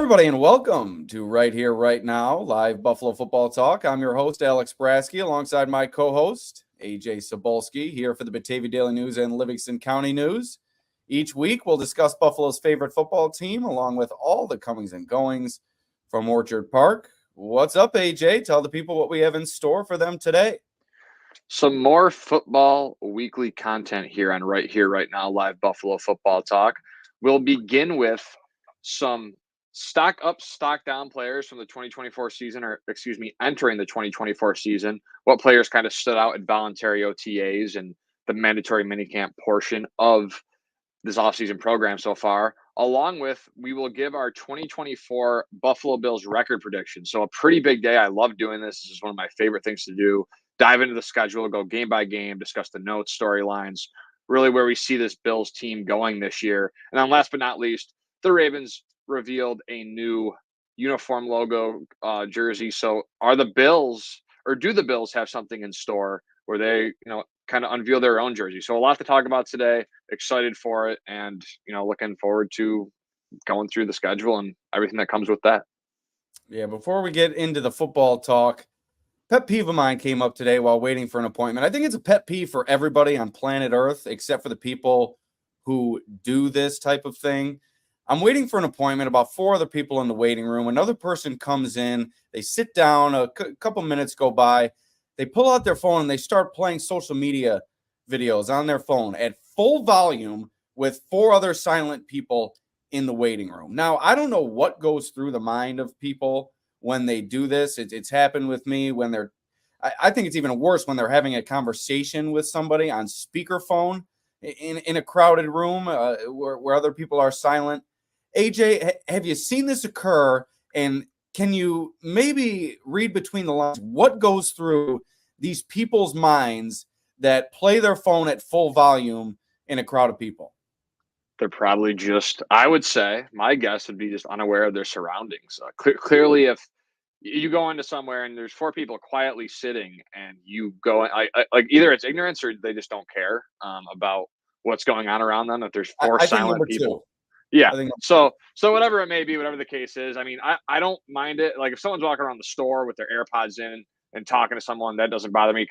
everybody, and welcome to Right Here, Right Now, live Buffalo football talk. I'm your host, Alex Brasky, alongside my co-host, Ajay Cybulski, here for the Batavia Daily News and Livingston County News. Each week, we'll discuss Buffalo's favorite football team, along with all the comings and goings from Orchard Park. What's up, AJ? Tell the people what we have in store for them today. Some more football weekly content here on Right Here, Right Now, live Buffalo football talk. We'll begin with some stock up, stock down players from the 2024 season, entering the 2024 season. What players kind of stood out at voluntary OTAs and the mandatory minicamp portion of this offseason program so far. Along with, we will give our 2024 Buffalo Bills record prediction. So a pretty big day. I love doing this. This is one of my favorite things to do. Dive into the schedule, go game by game, discuss the notes, storylines, really where we see this Bills team going this year. And then last but not least, the Ravens revealed a new uniform logo jersey. So are the Bills, or do the Bills have something in store where they, kind of unveil their own jersey? So a lot to talk about today. Excited for it, and looking forward to going through the schedule and everything that comes with that. Yeah, before we get into the football talk, pet peeve of mine came up today while waiting for an appointment. I think it's a pet peeve for everybody on planet Earth, except for the people who do this type of thing. I'm waiting for an appointment, about 4 other people in the waiting room. Another person comes in, they sit down, a couple minutes go by, they pull out their phone and they start playing social media videos on their phone at full volume with 4 other silent people in the waiting room. Now, I don't know what goes through the mind of people when they do this. It's happened with me when I think it's even worse when they're having a conversation with somebody on speakerphone in a crowded room where other people are silent. AJ, have you seen this occur? And can you maybe read between the lines what goes through these people's minds that play their phone at full volume in a crowd of people? They're probably just, I would say, my guess would be just unaware of their surroundings. Clearly, if you go into somewhere and there's 4 people quietly sitting and you go, like either it's ignorance or they just don't care about what's going on around them. If there's 4 silent people. Yeah. So whatever it may be, whatever the case is, I mean, I don't mind it. Like if someone's walking around the store with their AirPods in and talking to someone, that doesn't bother me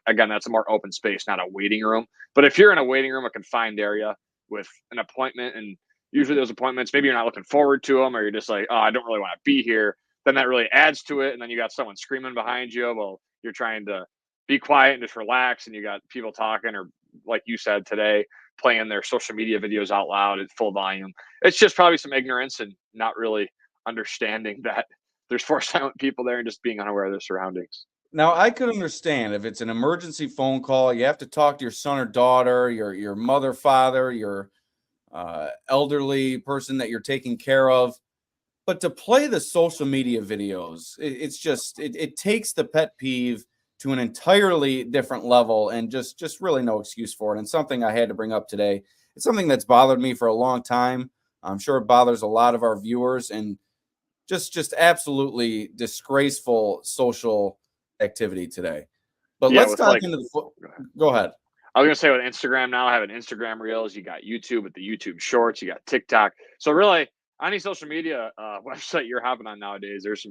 again, that's a more open space, not a waiting room. But if you're in a waiting room, a confined area with an appointment, and usually those appointments, maybe you're not looking forward to them, or you're just like, oh, I don't really want to be here, then that really adds to it. And then you got someone screaming behind you. Well, you're trying to be quiet and just relax, and you got people talking, or like you said today, playing their social media videos out loud at full volume. It's just probably some ignorance and not really understanding that there's 4 silent people there and just being unaware of their surroundings. Now, I could understand if it's an emergency phone call, you have to talk to your son or daughter, your mother, father, your elderly person that you're taking care of. But to play the social media videos, it takes the pet peeve to an entirely different level, and just really no excuse for it. And something I had to bring up today. It's something that's bothered me for a long time. I'm sure it bothers a lot of our viewers, and just absolutely disgraceful social activity today. But let's dive into the go ahead. I was going to say, with Instagram now, having Instagram Reels, you got YouTube with the YouTube Shorts, you got TikTok. So really, any social media website you're hopping on nowadays, there's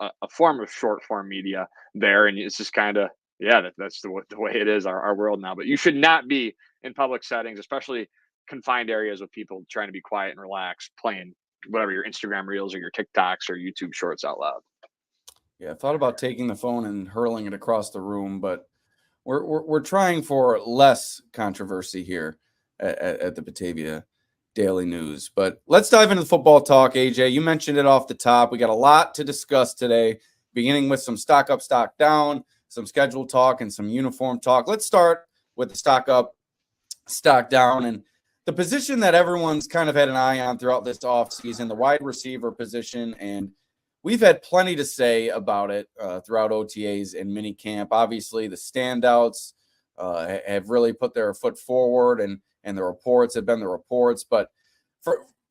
a form of short form media there, and it's just kind of, that's the way it is, our world now. But you should not be in public settings, especially confined areas with people trying to be quiet and relax, playing whatever your Instagram Reels or your TikToks or YouTube Shorts out loud. Yeah, I thought about taking the phone and hurling it across the room, but we're trying for less controversy here at the Batavia Daily News. But let's dive into the football talk, AJ. You mentioned it off the top. We got a lot to discuss today, beginning with some stock up, stock down, some schedule talk, and some uniform talk. Let's start with the stock up, stock down, and the position that everyone's kind of had an eye on throughout this offseason, the wide receiver position. And we've had plenty to say about it throughout OTAs and minicamp. Obviously, the standouts have really put their foot forward, and the reports have been the reports. But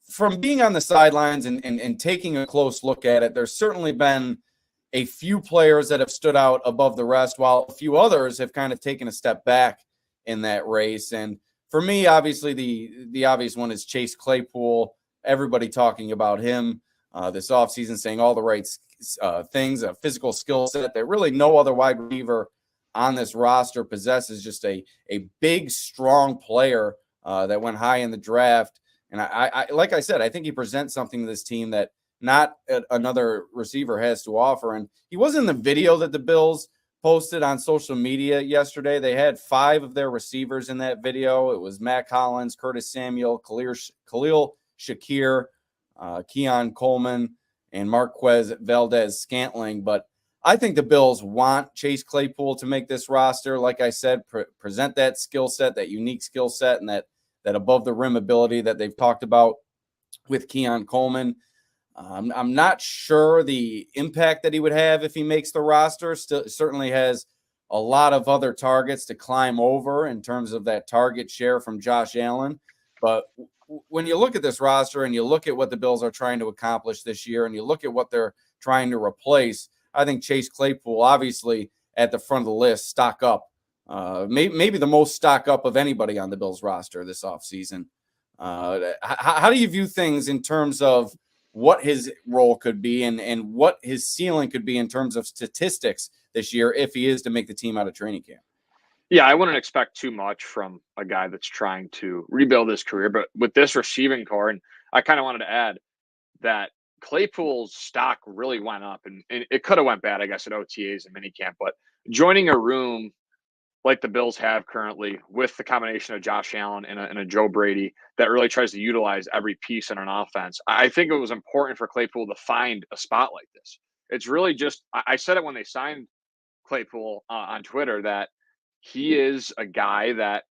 from being on the sidelines and taking a close look at it, there's certainly been a few players that have stood out above the rest, while a few others have kind of taken a step back in that race. And for me, obviously, the obvious one is Chase Claypool. Everybody talking about him. this offseason, saying all the right things, a physical skill set that really no other wide receiver on this roster possesses. Just a big, strong player that went high in the draft. And I like I said, I think he presents something to this team that not another receiver has to offer. And he was in the video that the Bills posted on social media yesterday. They had 5 of their receivers in that video. It was Matt Collins, Curtis Samuel, Khalil Shakir, Keon Coleman, and Marquez Valdez-Scantling. But I think the Bills want Chase Claypool to make this roster. Like I said, present that skill set, that unique skill set, and that above the rim ability that they've talked about with Keon Coleman. I'm not sure the impact that he would have if he makes the roster. Still, certainly has a lot of other targets to climb over in terms of that target share from Josh Allen. But when you look at this roster and you look at what the Bills are trying to accomplish this year and you look at what they're trying to replace, I think Chase Claypool, obviously at the front of the list, stock up. Maybe the most stock up of anybody on the Bills roster this offseason. How do you view things in terms of what his role could be and what his ceiling could be in terms of statistics this year if he is to make the team out of training camp? Yeah, I wouldn't expect too much from a guy that's trying to rebuild his career. But with this receiving core, and I kind of wanted to add that Claypool's stock really went up, and it could have went bad, I guess, at OTAs and minicamp. But joining a room like the Bills have currently with the combination of Josh Allen and a Joe Brady that really tries to utilize every piece in an offense, I think it was important for Claypool to find a spot like this. It's really just, I said it when they signed Claypool on Twitter, that he is a guy that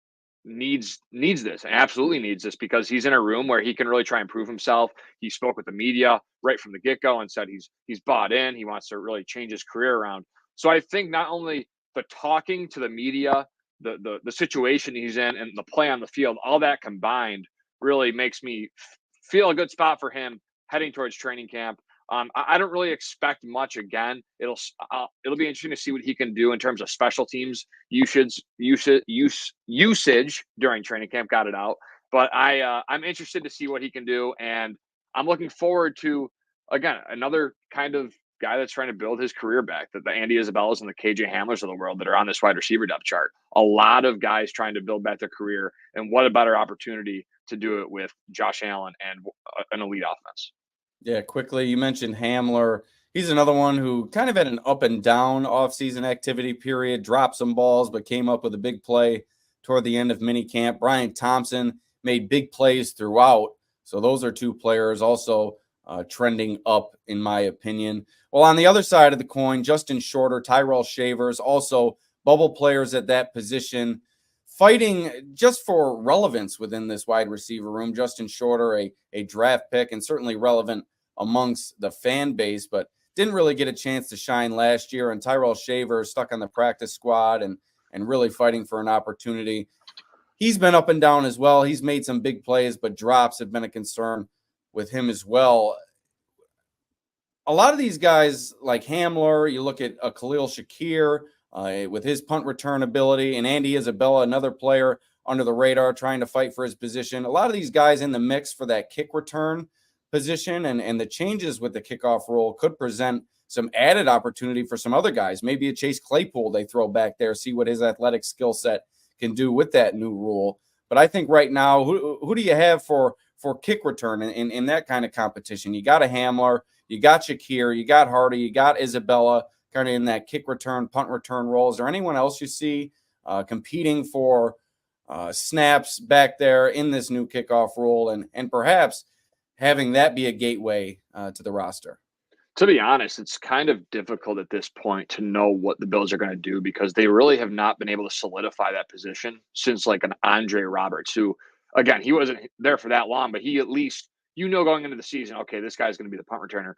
needs this, and absolutely needs this, because he's in a room where he can really try and prove himself. He spoke with the media right from the get-go and said he's bought in. He wants to really change his career around. So I think not only the talking to the media, the situation he's in, and the play on the field, all that combined really makes me feel a good spot for him heading towards training camp. I don't really expect much. Again, it'll be interesting to see what he can do in terms of special teams usage during training camp. Got it out, but I'm interested to see what he can do, and I'm looking forward to, again, another kind of guy that's trying to build his career back. That the Andy Isabellas and the KJ Hamlers of the world that are on this wide receiver depth chart. A lot of guys trying to build back their career, and what a better opportunity to do it with Josh Allen and an elite offense. Yeah, quickly, you mentioned Hamler. He's another one who kind of had an up and down offseason activity period, dropped some balls, but came up with a big play toward the end of minicamp. Brian Thompson made big plays throughout. So those are 2 players also trending up, in my opinion. Well, on the other side of the coin, Justin Shorter, Tyrell Shavers, also bubble players at that position, fighting just for relevance within this wide receiver room. Justin Shorter, a draft pick and certainly relevant amongst the fan base, but didn't really get a chance to shine last year. And Tyrell Shaver stuck on the practice squad and really fighting for an opportunity. He's been up and down as well. He's made some big plays, but drops have been a concern with him as well. A lot of these guys like Hamler, you look at Khalil Shakir with his punt return ability, and Andy Isabella, another player under the radar trying to fight for his position. A lot of these guys in the mix for that kick return position, and the changes with the kickoff rule could present some added opportunity for some other guys. Maybe a Chase Claypool they throw back there, see what his athletic skill set can do with that new rule. But I think right now, who do you have for kick return in that kind of competition? You got a Hamler, you got Shakir, you got Hardy, you got Isabella kind of in that kick return, punt return role. Is there anyone else you see competing for snaps back there in this new kickoff rule, and perhaps having that be a gateway to the roster? To be honest, it's kind of difficult at this point to know what the Bills are going to do, because they really have not been able to solidify that position since like an Andre Roberts, who, again, he wasn't there for that long, but he at least, going into the season, okay, this guy's going to be the punt returner.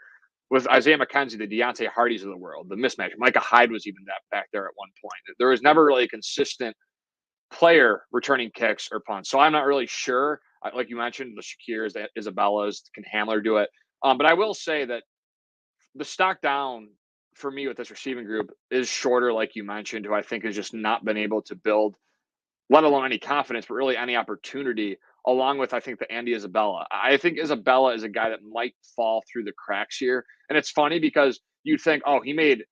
With Isaiah McKenzie, the Deontay Hardys of the world, the mismatch. Micah Hyde was even that back there at one point. There was never really a consistent player returning kicks or punts. So I'm not really sure. Like you mentioned, the Shakirs, the Isabellas, can Hamler do it? But I will say that the stock down for me with this receiving group is Shorter, like you mentioned, who I think has just not been able to build, let alone any confidence, but really any opportunity along with, I think, the Andy Isabella. I think Isabella is a guy that might fall through the cracks here. And it's funny because you'd think, oh, he made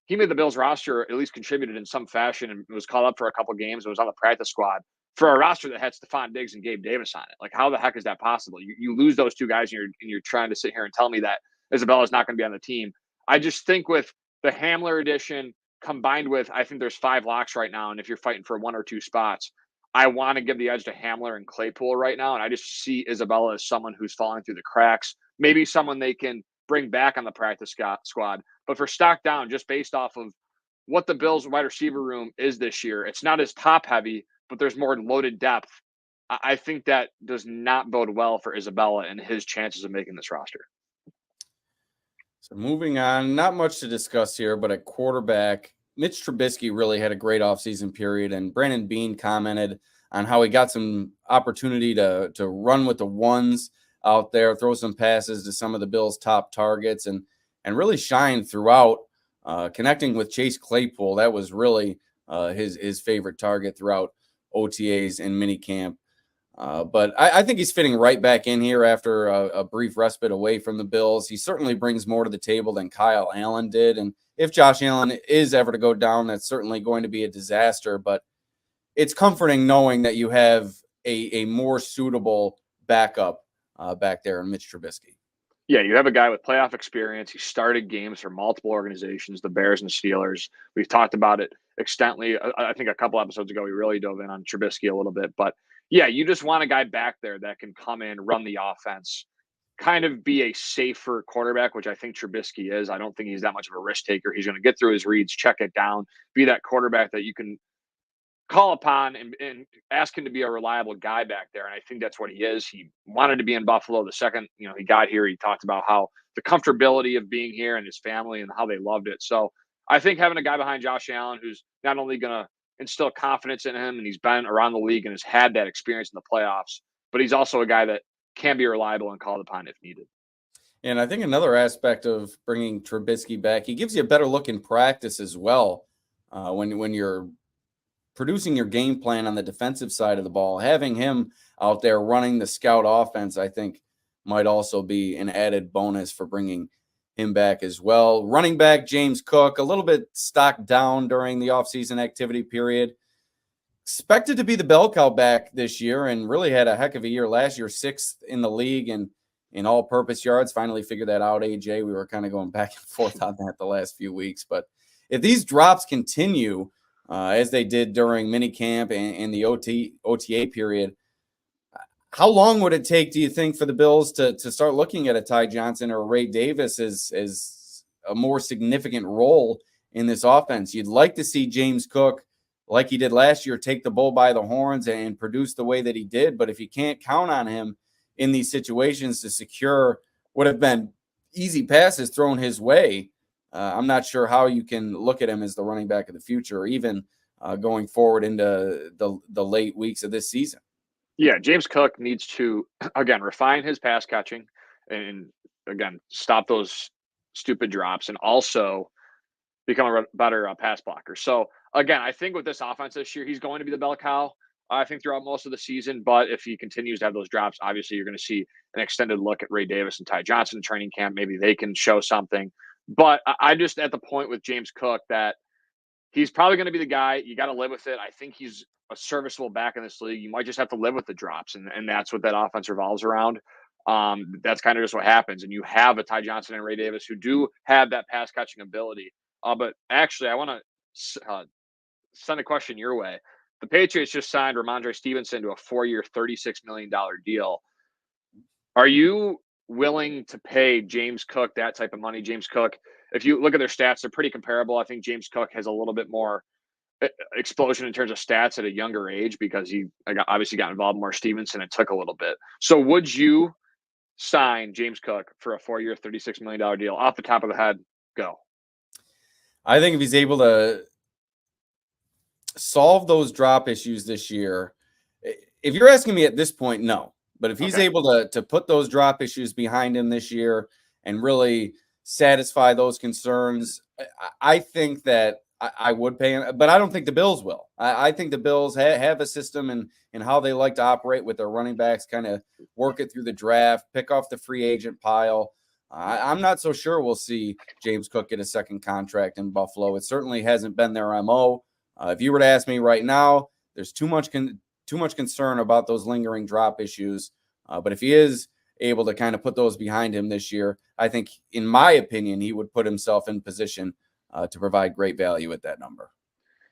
the Bills roster, at least contributed in some fashion, and was called up for a couple games and was on the practice squad for a roster that had Stephon Diggs and Gabe Davis on it. Like, how the heck is that possible? You lose those two guys and you're trying to sit here and tell me that Isabella's not going to be on the team. I just think with the Hamler edition combined with, I think there's 5 locks right now, and if you're fighting for 1 or 2 spots, I want to give the edge to Hamler and Claypool right now, and I just see Isabella as someone who's falling through the cracks, maybe someone they can bring back on the practice squad. But for stock down, just based off of what the Bills wide receiver room is this year, it's not as top heavy, but there's more loaded depth. I think that does not bode well for Isabella and his chances of making this roster. So moving on, not much to discuss here, but at quarterback, Mitch Trubisky really had a great offseason period, and Brandon Beane commented on how he got some opportunity to run with the ones out there, throw some passes to some of the Bills' top targets, and really shine throughout, connecting with Chase Claypool. That was really his favorite target throughout OTAs and minicamp. But I think he's fitting right back in here after a brief respite away from the Bills. He certainly brings more to the table than Kyle Allen did. And if Josh Allen is ever to go down, that's certainly going to be a disaster. But it's comforting knowing that you have a more suitable backup back there in Mitch Trubisky. Yeah, you have a guy with playoff experience. He started games for multiple organizations, the Bears and Steelers. We've talked about it extensively. I think a couple episodes ago, we really dove in on Trubisky a little bit. But yeah, you just want a guy back there that can come in, run the offense, kind of be a safer quarterback, which I think Trubisky is. I don't think he's that much of a risk taker. He's going to get through his reads, check it down, be that quarterback that you can call upon and ask him to be a reliable guy back there. And I think that's what he is. He wanted to be in Buffalo the second, he got here. He talked about how the comfortability of being here and his family and how they loved it. So I think having a guy behind Josh Allen who's not only going to instill confidence in him, and he's been around the league and has had that experience in the playoffs, but he's also a guy that can be reliable and called upon if needed. And I think another aspect of bringing Trubisky back, he gives you a better look in practice as well. When you're producing your game plan on the defensive side of the ball, having him out there running the scout offense, I think might also be an added bonus for bringing him back as well. Running back James Cook, a little bit stocked down during the offseason activity period. Expected to be the bell cow back this year and really had a heck of a year last year, 6th in the league and in all-purpose yards. Finally figured that out, AJ. We were kind of going back and forth on that the last few weeks. But if these drops continue, as they did during minicamp and the OTA period, how long would it take, do you think, for the Bills to start looking at a Ty Johnson or Ray Davis as a more significant role in this offense? You'd like to see James Cook, like he did last year, take the bull by the horns and produce the way that he did. But if you can't count on him in these situations to secure what have been easy passes thrown his way, I'm not sure how you can look at him as the running back of the future, or even going forward into the late weeks of this season. Yeah, James Cook needs to, again, refine his pass catching and, again, stop those stupid drops and also become a better pass blocker. So, again, I think with this offense this year, he's going to be the bell cow, I think, throughout most of the season. But if he continues to have those drops, obviously you're going to see an extended look at Ray Davis and Ty Johnson in training camp. Maybe they can show something. But I just at the point with James Cook that he's probably going to be the guy. You got to live with it. I think he's a serviceable back in this league. You might just have to live with the drops, and that's what that offense revolves around. That's kind of just what happens. And you have a Ty Johnson and Ray Davis who do have that pass catching ability. But actually, I want to send a question your way. The Patriots just signed Ramondre Stevenson to a 4-year, $36 million deal. Are you willing to pay James Cook that type of money? James Cook, if you look at their stats, they're pretty comparable. I think James Cook has a little bit more explosion in terms of stats at a younger age because he obviously got involved more. Stevenson, it took a little bit. So would you sign James Cook for a 4-year, $36 million deal? Off the top of the head, go. I think if he's able to solve those drop issues this year, if you're asking me at this point, no. But if he's able to put those drop issues behind him this year and really satisfy those concerns, I think that I would pay him, but I don't think the Bills will. I think the Bills have a system and how they like to operate with their running backs, kind of work it through the draft, pick off the free agent pile. I'm not so sure we'll see James Cook get a second contract in Buffalo. It certainly hasn't been their MO. If you were to ask me right now, there's too much concern about those lingering drop issues. But if he is able to kind of put those behind him this year, I think, in my opinion, he would put himself in position to provide great value at that number.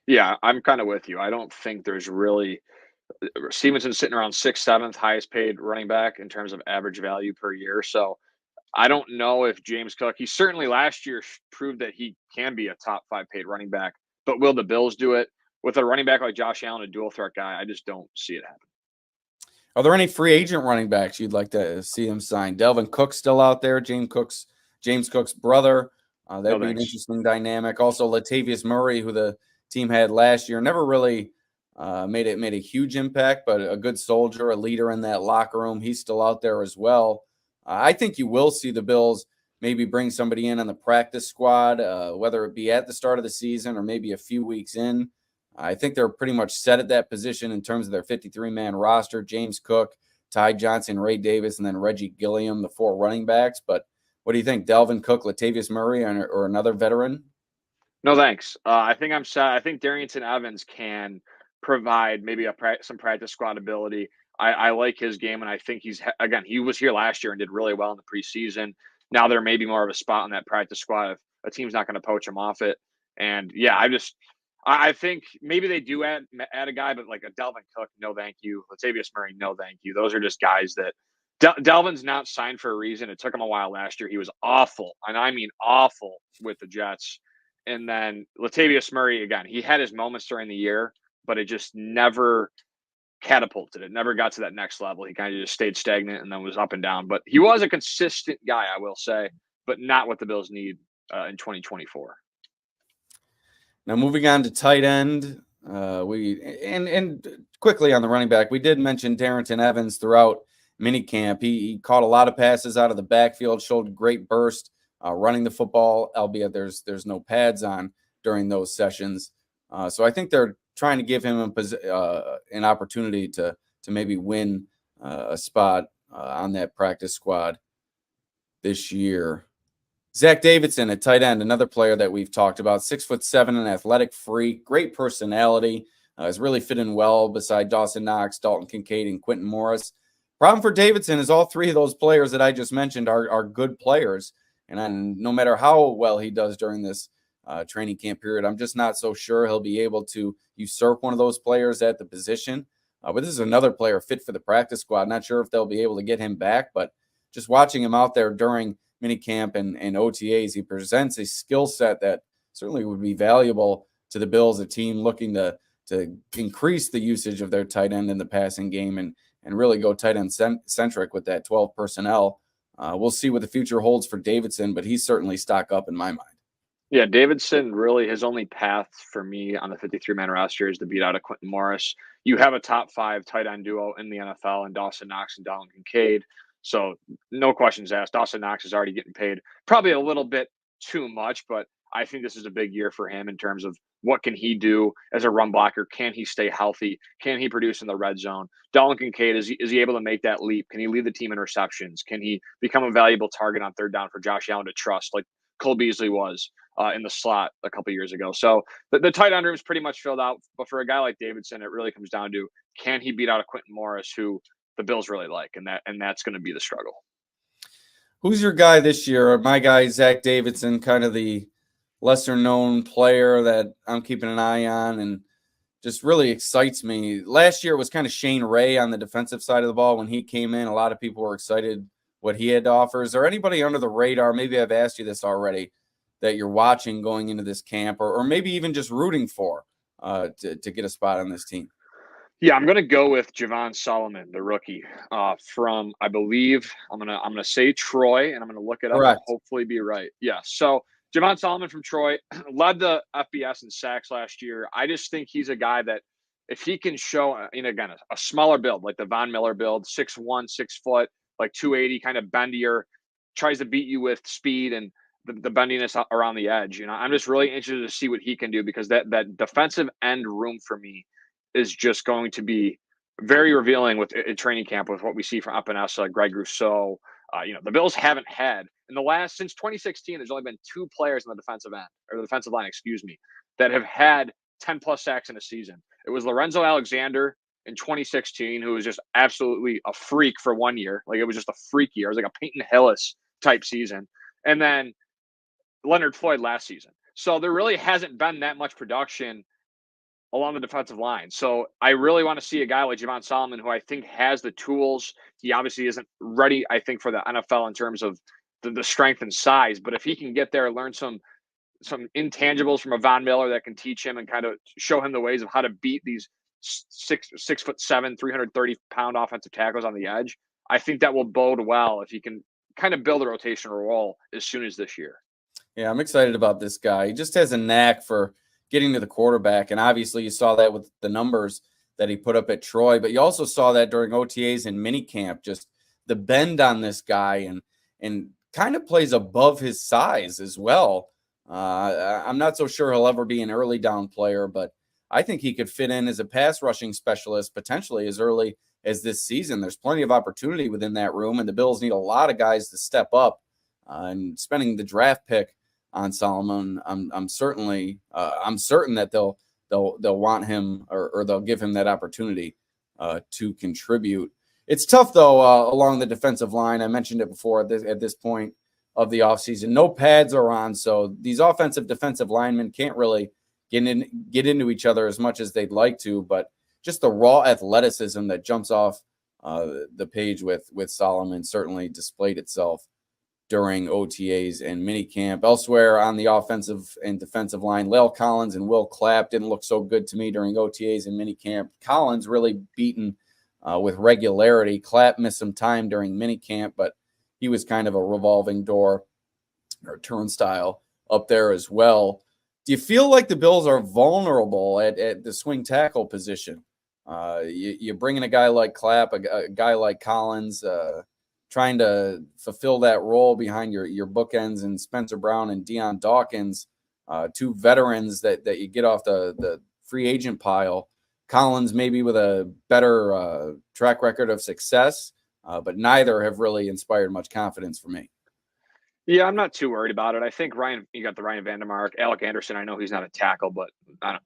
Yeah, I'm kind of with you. I don't think there's really Stevenson's sitting around sixth, seventh highest paid running back in terms of average value per year. So I don't know if James Cook, he certainly last year proved that he can be a top 5 paid running back, but will the Bills do it with a running back like Josh Allen, a dual threat guy? I just don't see it happen. Are there any free agent running backs you'd like to see him sign? Delvin Cook's still out there. James Cook's brother. That'd be an interesting dynamic. Also, Latavius Murray, who the team had last year, never really made a huge impact, but a good soldier, a leader in that locker room. He's still out there as well. I think you will see the Bills maybe bring somebody in on the practice squad, whether it be at the start of the season or maybe a few weeks in. I think they're pretty much set at that position in terms of their 53-man roster. James Cook, Ty Johnson, Ray Davis, and then Reggie Gilliam, the 4 running backs. But what do you think, Delvin Cook, Latavius Murray, or another veteran? No, thanks. I think I'm set. I think Darrington Evans can provide maybe some practice squad ability. I like his game, and I think he was here last year and did really well in the preseason. Now there may be more of a spot on that practice squad if a team's not going to poach him off it. And yeah, I think maybe they do add a guy, but like a Delvin Cook, no thank you. Latavius Murray, no thank you. Those are just guys that Delvin's not signed for a reason. It took him a while last year. He was awful, and I mean awful, with the Jets. And then Latavius Murray, again, he had his moments during the year, but it just never catapulted. It never got to that next level. He kind of just stayed stagnant and then was up and down. But he was a consistent guy, I will say, but not what the Bills need in 2024. Now, moving on to tight end, we quickly on the running back, we did mention Darrington Evans throughout minicamp. He caught a lot of passes out of the backfield, showed great burst running the football, albeit there's no pads on during those sessions. So I think they're trying to give him an opportunity to maybe win a spot on that practice squad this year. Zach Davidson, at tight end, another player that we've talked about, 6'7", an athletic freak, great personality, has really fit in well beside Dawson Knox, Dalton Kincaid, and Quentin Morris. Problem for Davidson is all 3 of those players that I just mentioned are good players, and no matter how well he does during this training camp period, I'm just not so sure he'll be able to usurp one of those players at the position. But this is another player fit for the practice squad. Not sure if they'll be able to get him back, but just watching him out there during minicamp and OTAs, he presents a skill set that certainly would be valuable to the Bills, a team looking to increase the usage of their tight end in the passing game and really go tight end centric with that 12 personnel. We'll see what the future holds for Davidson, but he's certainly stock up in my mind. Yeah, Davidson, really his only path for me on the 53-man roster is to beat out a Quentin Morris. You have a top 5 tight end duo in the NFL in Dawson Knox and Dalton Kincaid. So no questions asked. Dawson Knox is already getting paid probably a little bit too much, but I think this is a big year for him in terms of what can he do as a run blocker? Can he stay healthy? Can he produce in the red zone? Dalton Kincaid, is he able to make that leap? Can he lead the team in receptions? Can he become a valuable target on third down for Josh Allen to trust, like Cole Beasley was in the slot a couple years ago? So the tight end room is pretty much filled out. But for a guy like Davidson, it really comes down to, can he beat out a Quentin Morris, who the Bills really like, and that's going to be the struggle. Who's your guy this year? My guy, Zach Davidson, kind of the lesser-known player that I'm keeping an eye on and just really excites me. Last year was kind of Shane Ray on the defensive side of the ball. When he came in, a lot of people were excited what he had to offer. Is there anybody under the radar, maybe I've asked you this already, that you're watching going into this camp or maybe even just rooting for to get a spot on this team? Yeah, I'm gonna go with Javon Solomon, the rookie, from, I believe, I'm gonna say Troy, and I'm gonna look it up and hopefully be right. Yeah, so Javon Solomon from Troy led the FBS in sacks last year. I just think he's a guy that if he can show, again, a smaller build like the Von Miller build, 6'1", 6 foot, like 280, kind of bendier, tries to beat you with speed, the bendiness around the edge. I'm just really interested to see what he can do, because that defensive end room for me is just going to be very revealing with in training camp with what we see from Epinesa, Greg Rousseau. The Bills haven't had since 2016. There's only been 2 players in the defensive end, or the defensive line, excuse me, that have had 10 plus sacks in a season. It was Lorenzo Alexander in 2016, who was just absolutely a freak for 1 year. Like, it was just a freak year. It was like a Peyton Hillis type season. And then Leonard Floyd last season. So there really hasn't been that much production along the defensive line. So I really want to see a guy like Javon Solomon, who I think has the tools. He obviously isn't ready, I think, for the NFL in terms of the strength and size. But if he can get there, learn some intangibles from a Von Miller that can teach him and kind of show him the ways of how to beat these 6'7", 330-pound offensive tackles on the edge, I think that will bode well if he can kind of build a rotational role as soon as this year. Yeah, I'm excited about this guy. He just has a knack for getting to the quarterback, and obviously you saw that with the numbers that he put up at Troy, but you also saw that during OTAs and minicamp, just the bend on this guy, and kind of plays above his size as well. I'm not so sure he'll ever be an early down player, but I think he could fit in as a pass rushing specialist potentially as early as this season. There's plenty of opportunity within that room, and the Bills need a lot of guys to step up. And spending the draft pick on Solomon, I'm certain that they'll want him, or they'll give him that opportunity to contribute. It's tough though along the defensive line. I mentioned it before at this point of the offseason. No pads are on, so these offensive defensive linemen can't really get into each other as much as they'd like to. But just the raw athleticism that jumps off the page with Solomon certainly displayed itself during OTAs and minicamp. Elsewhere on the offensive and defensive line, La'el Collins and Will Clapp didn't look so good to me during OTAs and minicamp. Collins really beaten with regularity. Clapp missed some time during minicamp, but he was kind of a revolving door or turnstile up there as well. Do you feel like the Bills are vulnerable at the swing tackle position? You bring in a guy like Clapp, a guy like Collins, trying to fulfill that role behind your bookends, and Spencer Brown and Deion Dawkins, 2 veterans that you get off the free agent pile. Collins maybe with a better track record of success, but neither have really inspired much confidence for me. Yeah, I'm not too worried about it. I think you got the Ryan Vandermark, Alec Anderson. I know he's not a tackle, but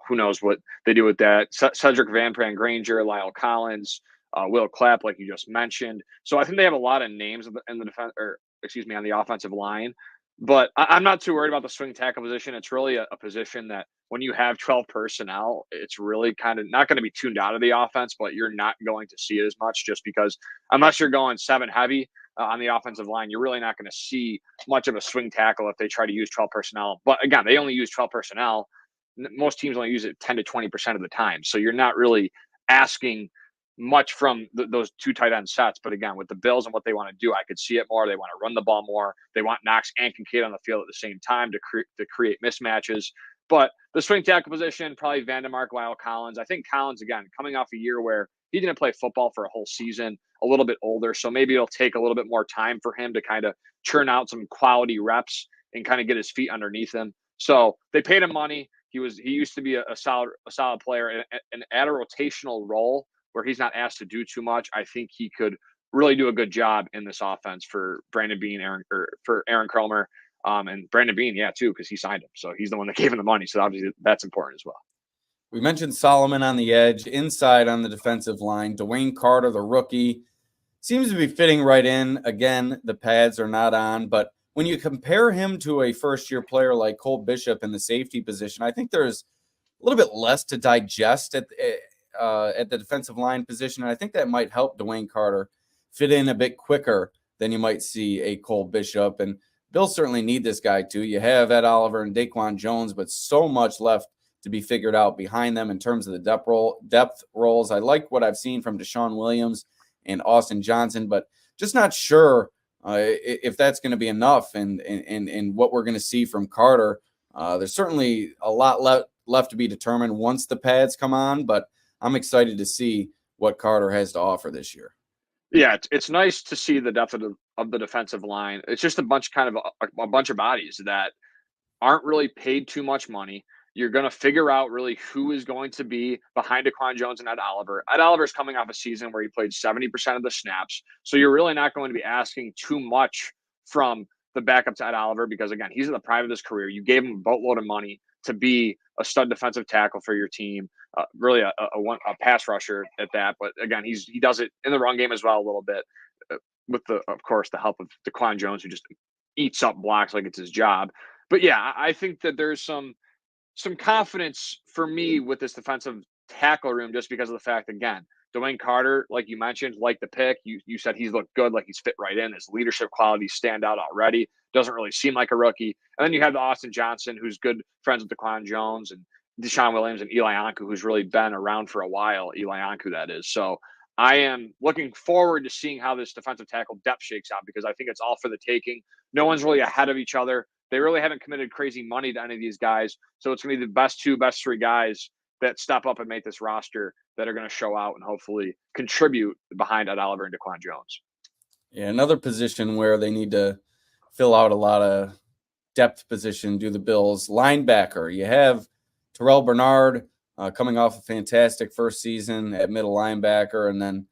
who knows what they do with that. Cedric Van Pran Granger, La'el Collins, Will Clapp, like you just mentioned. So I think they have a lot of names in the defense, on the offensive line. But I'm not too worried about the swing tackle position. It's really a position that when you have 12 personnel, it's really kind of not going to be tuned out of the offense, but you're not going to see it as much, just because unless you're going 7 heavy on the offensive line, you're really not going to see much of a swing tackle if they try to use 12 personnel. But again, they only use 12 personnel. Most teams only use it 10 to 20% of the time. So you're not really asking much from those 2 tight end sets. But again, with the Bills and what they want to do, I could see it more. They want to run the ball more. They want Knox and Kincaid on the field at the same time to create mismatches. But the swing tackle position, probably Vandermark, La'el Collins. I think Collins, again, coming off a year where he didn't play football for a whole season, a little bit older. So maybe it'll take a little bit more time for him to kind of churn out some quality reps and kind of get his feet underneath him. So they paid him money. He used to be a solid player, and at a rotational role where he's not asked to do too much, I think he could really do a good job in this offense for Brandon Beane, for Aaron Kromer, and Brandon Beane, too, because he signed him. So he's the one that gave him the money. So obviously that's important as well. We mentioned Solomon on the edge, inside on the defensive line. Dwayne Carter, the rookie, seems to be fitting right in. Again, the pads are not on, but when you compare him to a first-year player like Cole Bishop in the safety position, I think there's a little bit less to digest at the defensive line position, and I think that might help Dwayne Carter fit in a bit quicker than you might see a Cole Bishop. And Bills certainly need this guy too. You have Ed Oliver and Daquan Jones, but so much left to be figured out behind them in terms of the depth roles. I like what I've seen from Deshaun Williams and Austin Johnson, but just not sure if that's going to be enough and what we're going to see from Carter. There's certainly a lot left to be determined once the pads come on, but I'm excited to see what Carter has to offer this year. Yeah, it's nice to see the depth of the defensive line. It's just a bunch kind of a bunch of bodies that aren't really paid too much money. You're going to figure out really who is going to be behind Daquan Jones and Ed Oliver. Ed Oliver's coming off a season where he played 70% of the snaps. So you're really not going to be asking too much from the backup to Ed Oliver because, again, he's in the prime of his career. You gave him a boatload of money to be a stud defensive tackle for your team, really a pass rusher at that. But, again, he does it in the run game as well a little bit with, of course, the help of Daquan Jones, who just eats up blocks like it's his job. But yeah, I think that there's some confidence for me with this defensive tackle room just because of the fact, again, Dwayne Carter, like you mentioned, like the pick. You said he's looked good, like he's fit right in. His leadership qualities stand out already. Doesn't really seem like a rookie. And then you have the Austin Johnson, who's good friends with Daquan Jones and Deshaun Williams and Eli Anku, who's really been around for a while. Eli Anku, that is. So I am looking forward to seeing how this defensive tackle depth shakes out because I think it's all for the taking. No one's really ahead of each other. They really haven't committed crazy money to any of these guys. So it's going to be the best two, best three guys that step up and make this roster that are going to show out and hopefully contribute behind Ed Oliver and Daquan Jones. Yeah, another position where they need to fill out a lot of depth position, do the Bills. Linebacker, you have Terrell Bernard coming off a fantastic first season at middle linebacker, and then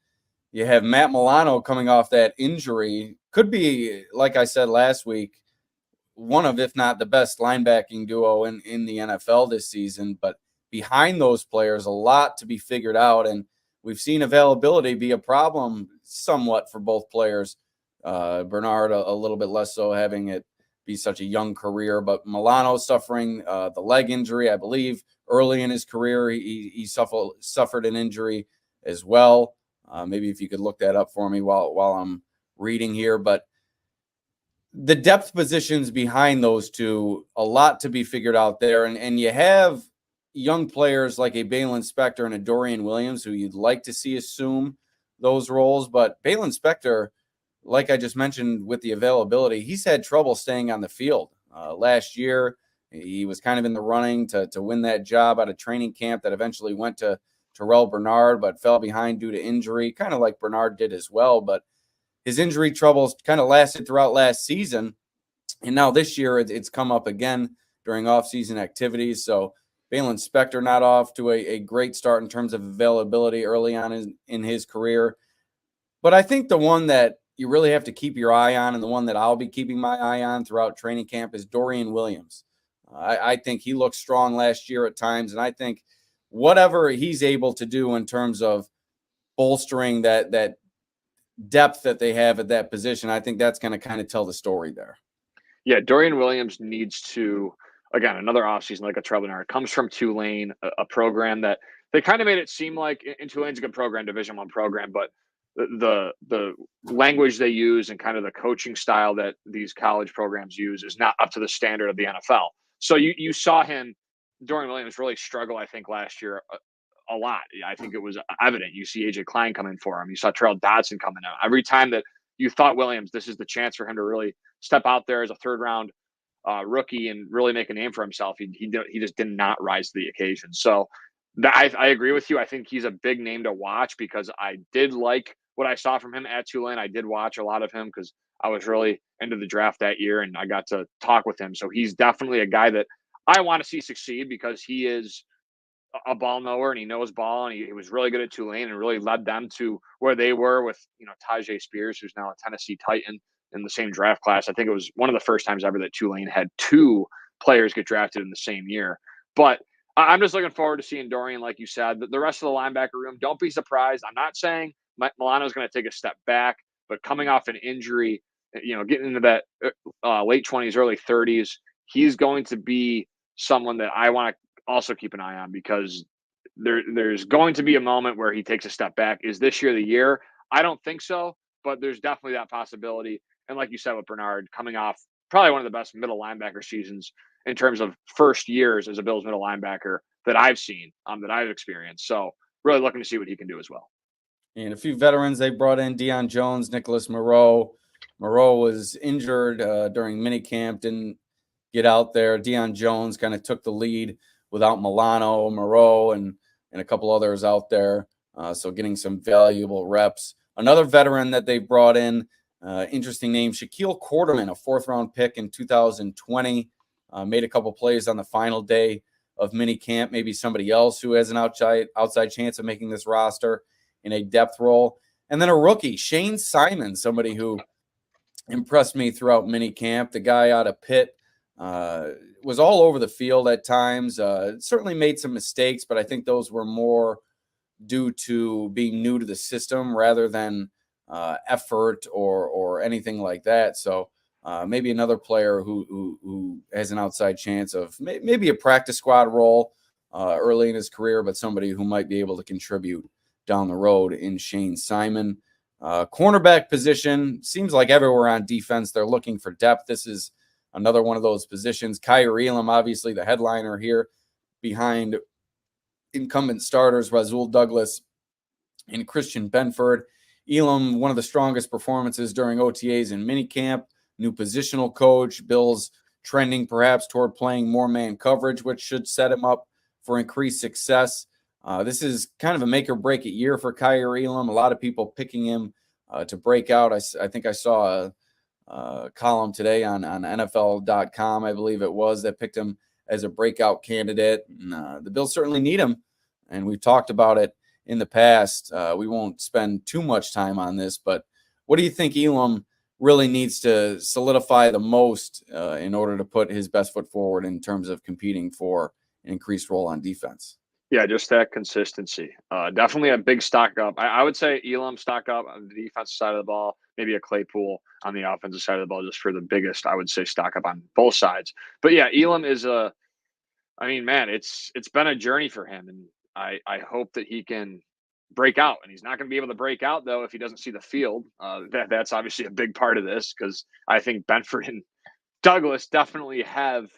you have Matt Milano coming off that injury. Could be, like I said last week, one of, if not the best linebacking duo in the NFL this season. But behind those players, a lot to be figured out. And we've seen availability be a problem somewhat for both players. Bernard, a little bit less so, having it be such a young career. But Milano suffering the leg injury, I believe, early in his career. He suffered an injury as well. Maybe if you could look that up for me while I'm reading here. But the depth positions behind those two, a lot to be figured out there. And you have young players like a Balin Spector and a Dorian Williams who you'd like to see assume those roles. But Balin Spector, like I just mentioned with the availability, he's had trouble staying on the field. Last year, he was kind of in the running to win that job out of training camp that eventually went to Terrell Bernard, but fell behind due to injury, kind of like Bernard did as well. But his injury troubles kind of lasted throughout last season. And now this year it's come up again during offseason activities. So Balin Spector not off to a great start in terms of availability early on in his career. But I think the one that you really have to keep your eye on, and the one that I'll be keeping my eye on throughout training camp, is Dorian Williams. I think he looked strong last year at times, and I think whatever he's able to do in terms of bolstering that depth that they have at that position, I think that's going to kind of tell the story there. Yeah, Dorian Williams needs to, again, another offseason like a Terrell Bernard. Comes from Tulane, a program that they kind of made it seem like, and Tulane's a good program, Division I program, but the language they use and kind of the coaching style that these college programs use is not up to the standard of the NFL. So you saw him, Dorian Williams, really struggle, I think, last year a lot. I think it was evident. You see AJ Klein come in for him. You saw Terrell Dodson coming out. Every time that you thought Williams, this is the chance for him to really step out there as a third round rookie and really make a name for himself, he just did not rise to the occasion. So I agree with you. I think he's a big name to watch because I did like what I saw from him at Tulane. I did watch a lot of him because I was really into the draft that year and I got to talk with him. So he's definitely a guy that I want to see succeed because he is a ball knower and he knows ball and he was really good at Tulane and really led them to where they were with, Tajay Spears, who's now a Tennessee Titan in the same draft class. I think it was one of the first times ever that Tulane had two players get drafted in the same year. But I'm just looking forward to seeing Dorian, like you said. The rest of the linebacker room, don't be surprised. I'm not saying Milano's going to take a step back, but coming off an injury, getting into that late 20s, early 30s, he's going to be someone that I want to also keep an eye on because there's going to be a moment where he takes a step back. Is this year the year? I don't think so, but there's definitely that possibility. And like you said with Bernard, coming off probably one of the best middle linebacker seasons in terms of first years as a Bills middle linebacker that I've seen, that I've experienced. So really looking to see what he can do as well. And a few veterans they brought in: Deion Jones, Nicholas Moreau. Moreau was injured during minicamp, didn't get out there. Deion Jones kind of took the lead without Milano, Moreau, and a couple others out there. So getting some valuable reps. another veteran that they brought in, interesting name, Shaquille Quarterman, a 4th-round pick in 2020, made a couple plays on the final day of mini camp. Maybe somebody else who has an outside chance of making this roster in a depth role. And then a rookie, Shane Simon, somebody who impressed me throughout mini camp. The guy out of Pitt was all over the field at times. Certainly made some mistakes, but I think those were more due to being new to the system rather than effort or anything like that. So maybe another player who has an outside chance of maybe a practice squad role early in his career, but somebody who might be able to contribute down the road in Shane Simon. Cornerback position, seems like everywhere on defense they're looking for depth. This is another one of those positions. Kyer Elam, obviously the headliner here, behind incumbent starters Rasul Douglas and Christian Benford. Elam, one of the strongest performances during OTAs and minicamp. New positional coach. Bills trending perhaps toward playing more man coverage, which should set him up for increased success. This is kind of a make or break it year for Kyer Elam. A lot of people picking him to break out. I think I saw a column today on NFL.com, I believe it was, that picked him as a breakout candidate. And, the Bills certainly need him, and we've talked about it in the past. We won't spend too much time on this, but what do you think Elam really needs to solidify the most in order to put his best foot forward in terms of competing for an increased role on defense? Yeah, just that consistency. Definitely a big stock up. I would say Elam stock up on the defensive side of the ball, maybe a Claypool on the offensive side of the ball, just for the biggest, I would say, stock up on both sides. But yeah, Elam is it's been a journey for him, and I hope that he can break out. And he's not going to be able to break out, though, if he doesn't see the field. That's obviously a big part of this, because I think Benford and Douglas definitely have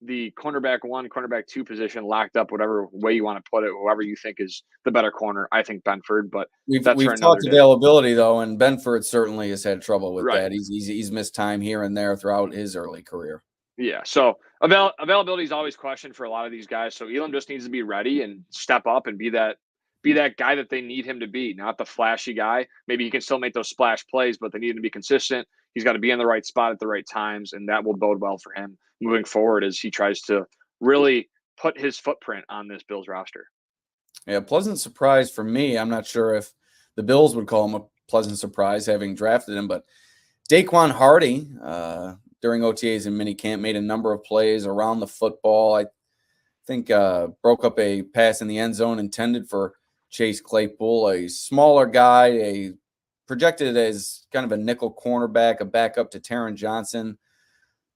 the cornerback 1, cornerback 2 position locked up, whatever way you want to put it, whoever you think is the better corner. I think Benford, but we've another talked day. Availability, though, and Benford certainly has had trouble with Right. that. He's missed time here and there throughout his early career. Yeah, so availability is always questioned for a lot of these guys. So Elam just needs to be ready and step up and be that guy that they need him to be, not the flashy guy. Maybe he can still make those splash plays, but they need him to be consistent. He's got to be in the right spot at the right times, and that will bode well for him moving forward as he tries to really put his footprint on this Bills roster. Yeah, pleasant surprise for me. I'm not sure if the Bills would call him a pleasant surprise having drafted him, but Daquan Hardy during OTAs and minicamp made a number of plays around the football. I think broke up a pass in the end zone intended for Chase Claypool, a smaller guy, projected as kind of a nickel cornerback, a backup to Taron Johnson.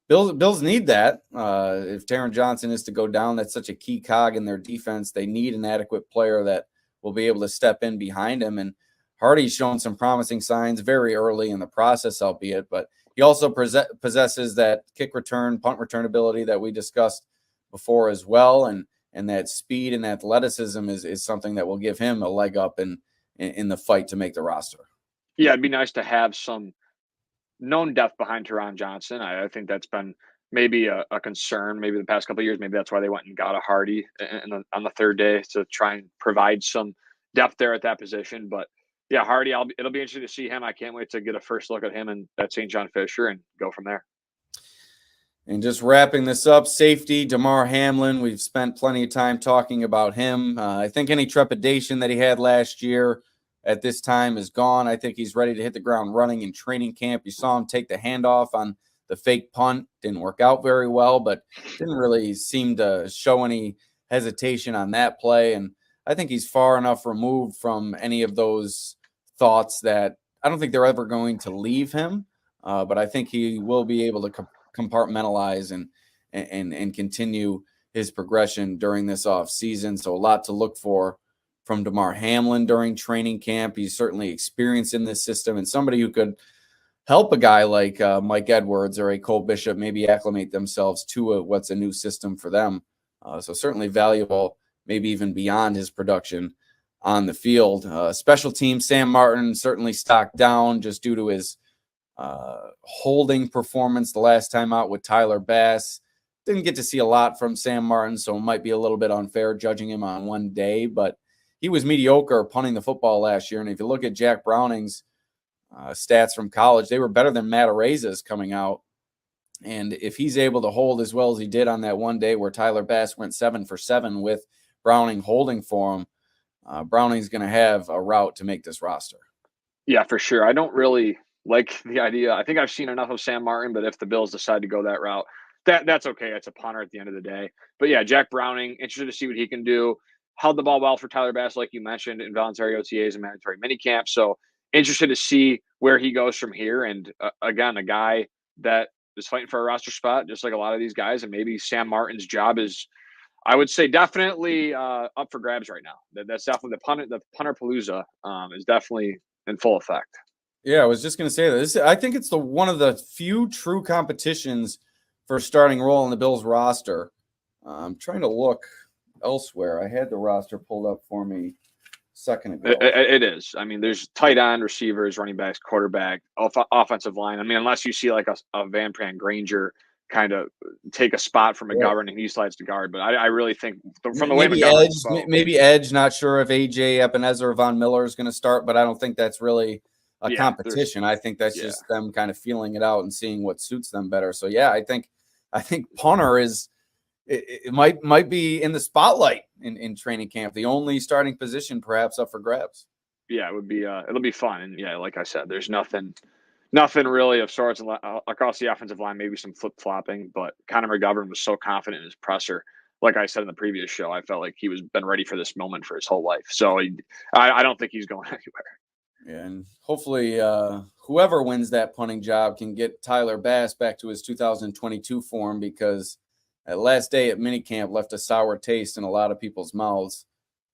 Bills need that. If Taron Johnson is to go down, that's such a key cog in their defense. They need an adequate player that will be able to step in behind him. And Hardy's shown some promising signs very early in the process, albeit, but he also possesses that kick return, punt return ability that we discussed before as well. And that speed and athleticism is something that will give him a leg up in the fight to make the roster. Yeah, it'd be nice to have some known depth behind Taron Johnson. I think that's been maybe a concern, maybe the past couple of years. Maybe that's why they went and got a Hardy on the third day to try and provide some depth there at that position. But yeah, Hardy, it'll be interesting to see him. I can't wait to get a first look at him and at St. John Fisher and go from there. And just wrapping this up, safety, Damar Hamlin. We've spent plenty of time talking about him. I think any trepidation that he had last year at this time is gone. I think he's ready to hit the ground running in training camp. You saw him take the handoff on the fake punt. Didn't work out very well, but didn't really seem to show any hesitation on that play. And I think he's far enough removed from any of those thoughts that I don't think they're ever going to leave him. But I think he will be able to compartmentalize and continue his progression during this off season. So a lot to look for from Damar Hamlin during training camp. He's certainly experienced in this system and somebody who could help a guy like Mike Edwards or a Cole Bishop maybe acclimate themselves to what's a new system for them. So certainly valuable, maybe even beyond his production on the field. Special team, Sam Martin certainly stocked down just due to his holding performance the last time out with Tyler Bass. Didn't get to see a lot from Sam Martin, so it might be a little bit unfair judging him on one day, but he was mediocre punting the football last year. And if you look at Jack Browning's stats from college, they were better than Matt Araiza's coming out. And if he's able to hold as well as he did on that one day where Tyler Bass went 7 for 7 with Browning holding for him, Browning's going to have a route to make this roster. Yeah, for sure. I don't really like the idea. I think I've seen enough of Sam Martin, but if the Bills decide to go that route, that's okay. It's a punter at the end of the day. But yeah, Jack Browning, interested to see what he can do. Held the ball well for Tyler Bass, like you mentioned, in voluntary OTAs and mandatory minicamp. So interested to see where he goes from here. And again, a guy that is fighting for a roster spot, just like a lot of these guys. And maybe Sam Martin's job is, I would say, definitely up for grabs right now. That's definitely the punter palooza is definitely in full effect. Yeah, I was just going to say this. I think it's one of the few true competitions for a starting role in the Bills roster. I'm trying to look elsewhere. I had the roster pulled up for me a second ago. It is. I mean, there's tight end, receivers, running backs, quarterback, offensive line. I mean, unless you see like a Van Pran Granger kind of take a spot from McGovern and he slides to guard. But I really think from the way McGovern maybe Edge, not sure if AJ Epineza or Von Miller is going to start, but I don't think that's really a competition. I think that's just them kind of feeling it out and seeing what suits them better. So yeah, I think punter is it might be in the spotlight in training camp, the only starting position perhaps up for grabs. Yeah, it would be it'll be fun. And yeah, like I said, there's nothing really of sorts across the offensive line, maybe some flip-flopping, but Connor McGovern was so confident in his presser. Like I said in the previous show, I felt like he was been ready for this moment for his whole life. So I don't think he's going anywhere. Yeah, and hopefully whoever wins that punting job can get Tyler Bass back to his 2022 form, because that last day at minicamp left a sour taste in a lot of people's mouths.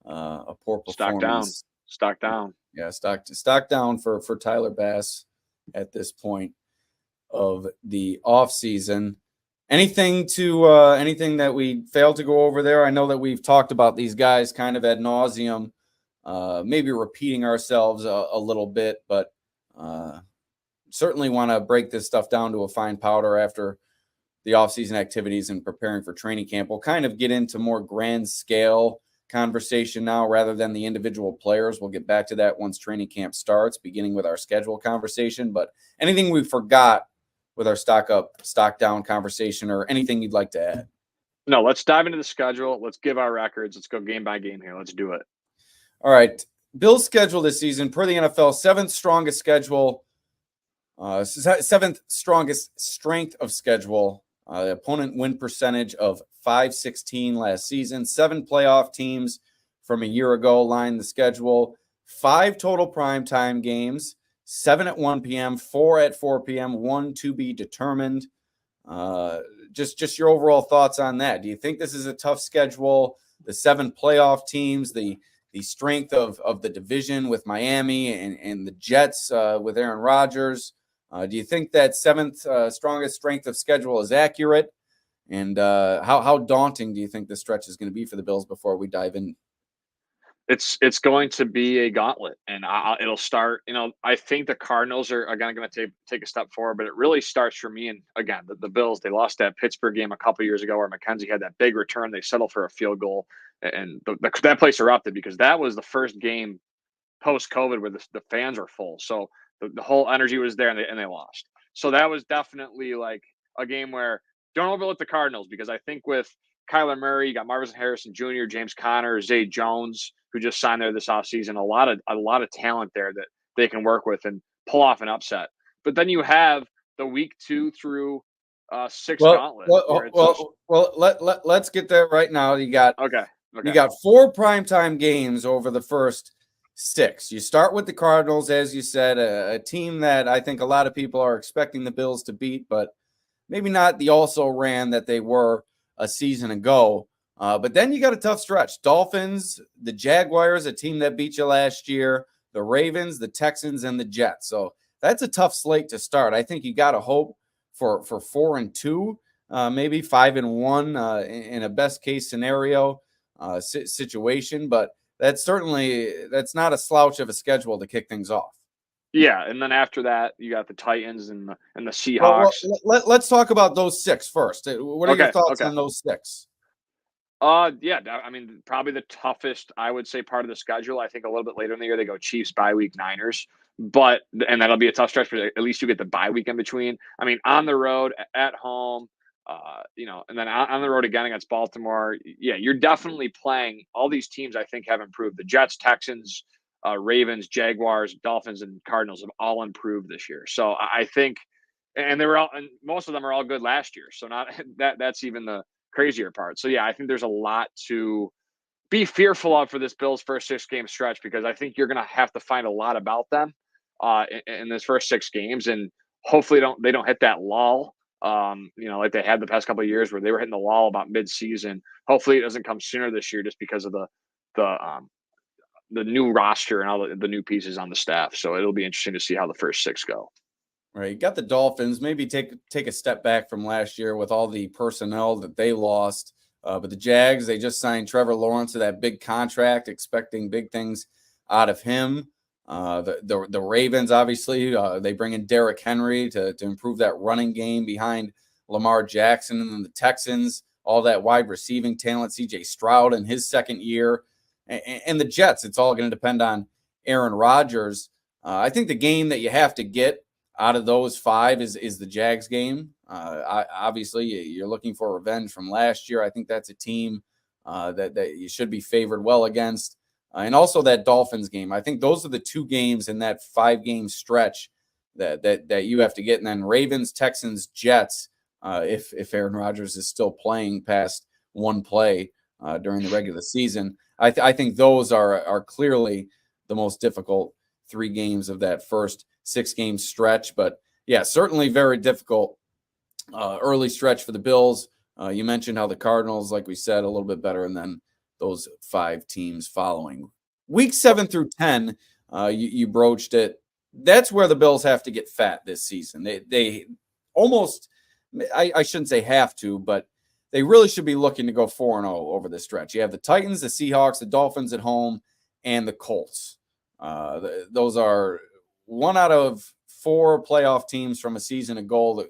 A poor performance. Stock down. Yeah, stock down for Tyler Bass at this point of the offseason. Anything that we failed to go over there? I know that we've talked about these guys kind of ad nauseum, maybe repeating ourselves a little bit, but certainly want to break this stuff down to a fine powder after the offseason activities and preparing for training camp. We'll kind of get into more grand scale conversation now rather than the individual players. We'll get back to that once training camp starts, beginning with our schedule conversation. But anything we forgot with our stock up, stock down conversation, or anything you'd like to add? No, let's dive into the schedule. Let's give our records. Let's go game by game here. Let's do it. All right. Bill's schedule this season, per the NFL, seventh strongest schedule, seventh strongest strength of schedule. The opponent win percentage of .516 last season. 7 playoff teams from a year ago lined the schedule. 5 total primetime games. 7 at 1 p.m., 4 at 4 p.m., 1 to be determined. Just your overall thoughts on that. Do you think this is a tough schedule? The 7 playoff teams, the strength of the division with Miami and the Jets with Aaron Rodgers. Do you think that 7th strongest strength of schedule is accurate? And how daunting do you think this stretch is going to be for the Bills before we dive in? It's going to be a gauntlet, and it'll start. I think the Cardinals are again going to take a step forward, but it really starts for me. And again, the Bills, they lost that Pittsburgh game a couple years ago where McKenzie had that big return. They settled for a field goal, and that place erupted because that was the first game post-COVID where the fans were full. So the whole energy was there, and they lost. So that was definitely like a game where don't overlook the Cardinals, because I think with Kyler Murray, you got Marvin Harrison Jr., James Conner, Zay Jones, who just signed there this offseason. A lot of talent there that they can work with and pull off an upset. But then you have the week 2 through 6 gauntlet. Let's get there right now. You got okay. You got 4 primetime games over the first 6. You start with the Cardinals, as you said, a team that I think a lot of people are expecting the Bills to beat, but maybe not the also-ran that they were a season ago. But then you got a tough stretch. Dolphins, the Jaguars, a team that beat you last year, the Ravens, the Texans, and the Jets. So that's a tough slate to start. I think you got to hope for 4-2, maybe 5-1 in a best-case scenario situation. But that's not a slouch of a schedule to kick things off. Yeah, and then after that, you got the Titans and the Seahawks. Let's talk about those 6 first. What are your thoughts on those 6? Yeah, I mean, probably the toughest, I would say, part of the schedule. I think a little bit later in the year, they go Chiefs, bye week, Niners. And that'll be a tough stretch, but at least you get the bye week in between. I mean, on the road, at home, and then on the road again against Baltimore. Yeah, you're definitely playing all these teams. I think have improved. The Jets, Texans, Ravens, Jaguars, Dolphins, and Cardinals have all improved this year. So I think, and most of them are all good last year. So not that's even the crazier part. So yeah, I think there's a lot to be fearful of for this Bills first 6 game stretch, because I think you're going to have to find a lot about them in this first 6 games, and hopefully they don't hit that lull. Like they had the past couple of years where they were hitting the lull about mid-season. Hopefully it doesn't come sooner this year, just because of the new roster and all the new pieces on the staff. So it'll be interesting to see how the first 6 go. Right. You got the Dolphins, maybe take a step back from last year with all the personnel that they lost. But the Jags, they just signed Trevor Lawrence to that big contract, expecting big things out of him. The Ravens, obviously, they bring in Derrick Henry to improve that running game behind Lamar Jackson. And then the Texans, all that wide receiving talent, C.J. Stroud in his second year. And the Jets, it's all going to depend on Aaron Rodgers. I think the game that you have to get out of those 5 is the Jags game. Obviously, you're looking for revenge from last year. I think that's a team that you should be favored well against. And also that Dolphins game. I think those are the 2 games in that 5-game stretch that you have to get. And then Ravens, Texans, Jets, if Aaron Rodgers is still playing past one play during the regular season. I think those are clearly the most difficult 3 games of that first 6-game stretch. But yeah, certainly very difficult early stretch for the Bills. You mentioned how the Cardinals, like we said, a little bit better, and then those 5 teams following. Week 7 through 10, you broached it. That's where the Bills have to get fat this season. They almost, I shouldn't say have to, but they really should be looking to go 4-0 over this stretch. You have the Titans, the Seahawks, the Dolphins at home, and the Colts. Those are 1 out of 4 playoff teams from a season ago.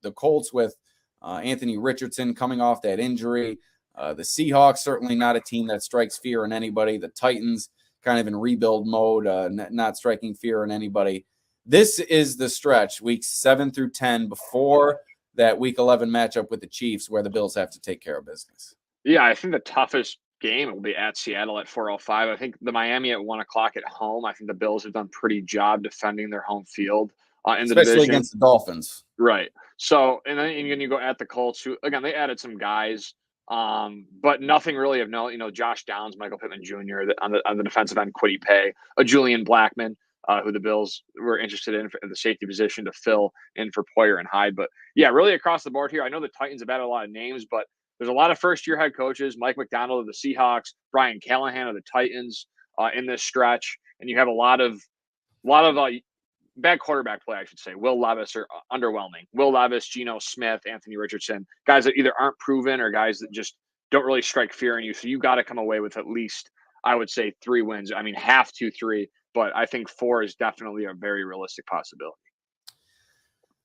The Colts with Anthony Richardson coming off that injury. The Seahawks, certainly not a team that strikes fear in anybody. The Titans, kind of in rebuild mode, not striking fear in anybody. This is the stretch, weeks 7 through 10, before that week 11 matchup with the Chiefs, where the Bills have to take care of business. Yeah, I think the toughest game will be at Seattle at 4:05. I think the Miami at 1:00 at home. I think the Bills have done pretty job defending their home field in the division, especially against the Dolphins. Right. So, and then you go at the Colts, who again they added some guys, but nothing really of note. Josh Downs, Michael Pittman Jr. On the defensive end, Kwity Paye, a Julian Blackmon, who the Bills were interested in for the safety position to fill in for Poyer and Hyde. But yeah, really across the board here. I know the Titans have added a lot of names, but there's a lot of first-year head coaches: Mike McDonald of the Seahawks, Brian Callahan of the Titans in this stretch, and you have a lot of bad quarterback play, I should say. Will Levis are underwhelming. Will Levis, Geno Smith, Anthony Richardson, guys that either aren't proven or guys that just don't really strike fear in you. So you got to come away with at least, I would say, 3 wins. I mean, have to 3, but I think 4 is definitely a very realistic possibility.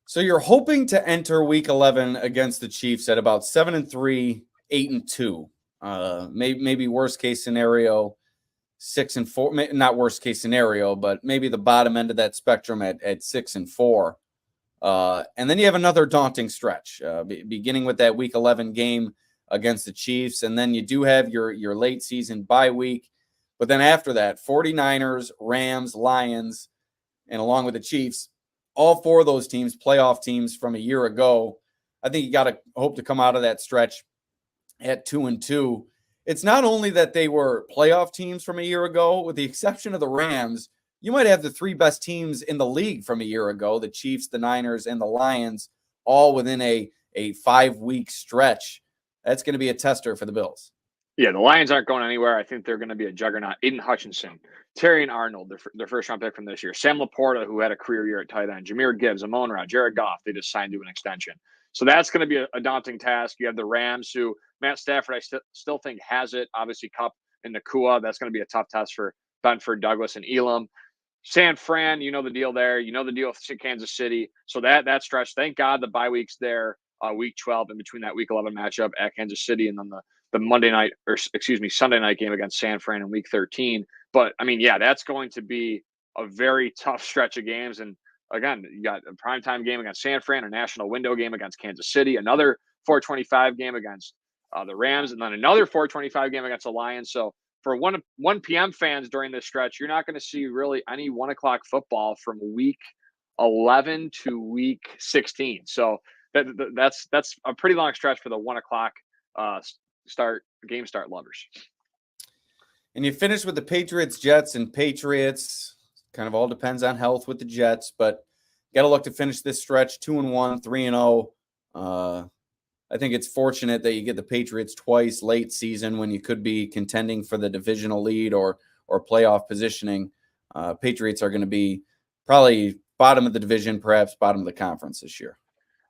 So you're hoping to enter week 11 against the Chiefs at about 7-3, 8-2. Maybe worst case scenario, 6-4. Not worst case scenario, but maybe the bottom end of that spectrum at 6-4. And then you have another daunting stretch, beginning with that week 11 game against the Chiefs. And then you do have your late season bye week. But then after that, 49ers, Rams, Lions, and along with the Chiefs, all 4 of those teams, playoff teams from a year ago. I think you got to hope to come out of that stretch at 2-2. It's not only that they were playoff teams from a year ago, with the exception of the Rams, you might have the 3 best teams in the league from a year ago, the Chiefs, the Niners, and the Lions, all within a 5-week stretch. That's going to be a tester for the Bills. Yeah, the Lions aren't going anywhere. I think they're going to be a juggernaut. Aiden Hutchinson, Terrion Arnold, their first-round pick from this year. Sam Laporta, who had a career year at tight end. Jameer Gibbs, Amon Ra, Jared Goff, they just signed to an extension. So that's going to be a daunting task. You have the Rams, who Matt Stafford, I still think has it. Obviously, Kupp and Nakua. That's going to be a tough test for Benford, Douglas, and Elam. San Fran, you know the deal there. You know the deal with Kansas City. So that stretch, thank God the bye week's there, week 12 in between that week 11 matchup at Kansas City and then the Sunday night game against San Fran in Week 13. But I mean, yeah, that's going to be a very tough stretch of games. And again, you got a primetime game against San Fran, a national window game against Kansas City, another 4:25 game against the Rams, and then another 4:25 game against the Lions. So for 1 p.m. fans during this stretch, you're not going to see really any 1 o'clock football from Week 11 to Week 16. So that's a pretty long stretch for the 1 o'clock game start lovers. And you finish with the Patriots, Jets, and Patriots. Kind of all depends on health with the Jets, but got to look to finish this stretch 2-1, 3-0. I think it's fortunate that you get the Patriots twice late season when you could be contending for the divisional lead or playoff positioning. Patriots are going to be probably bottom of the division, perhaps bottom of the conference this year.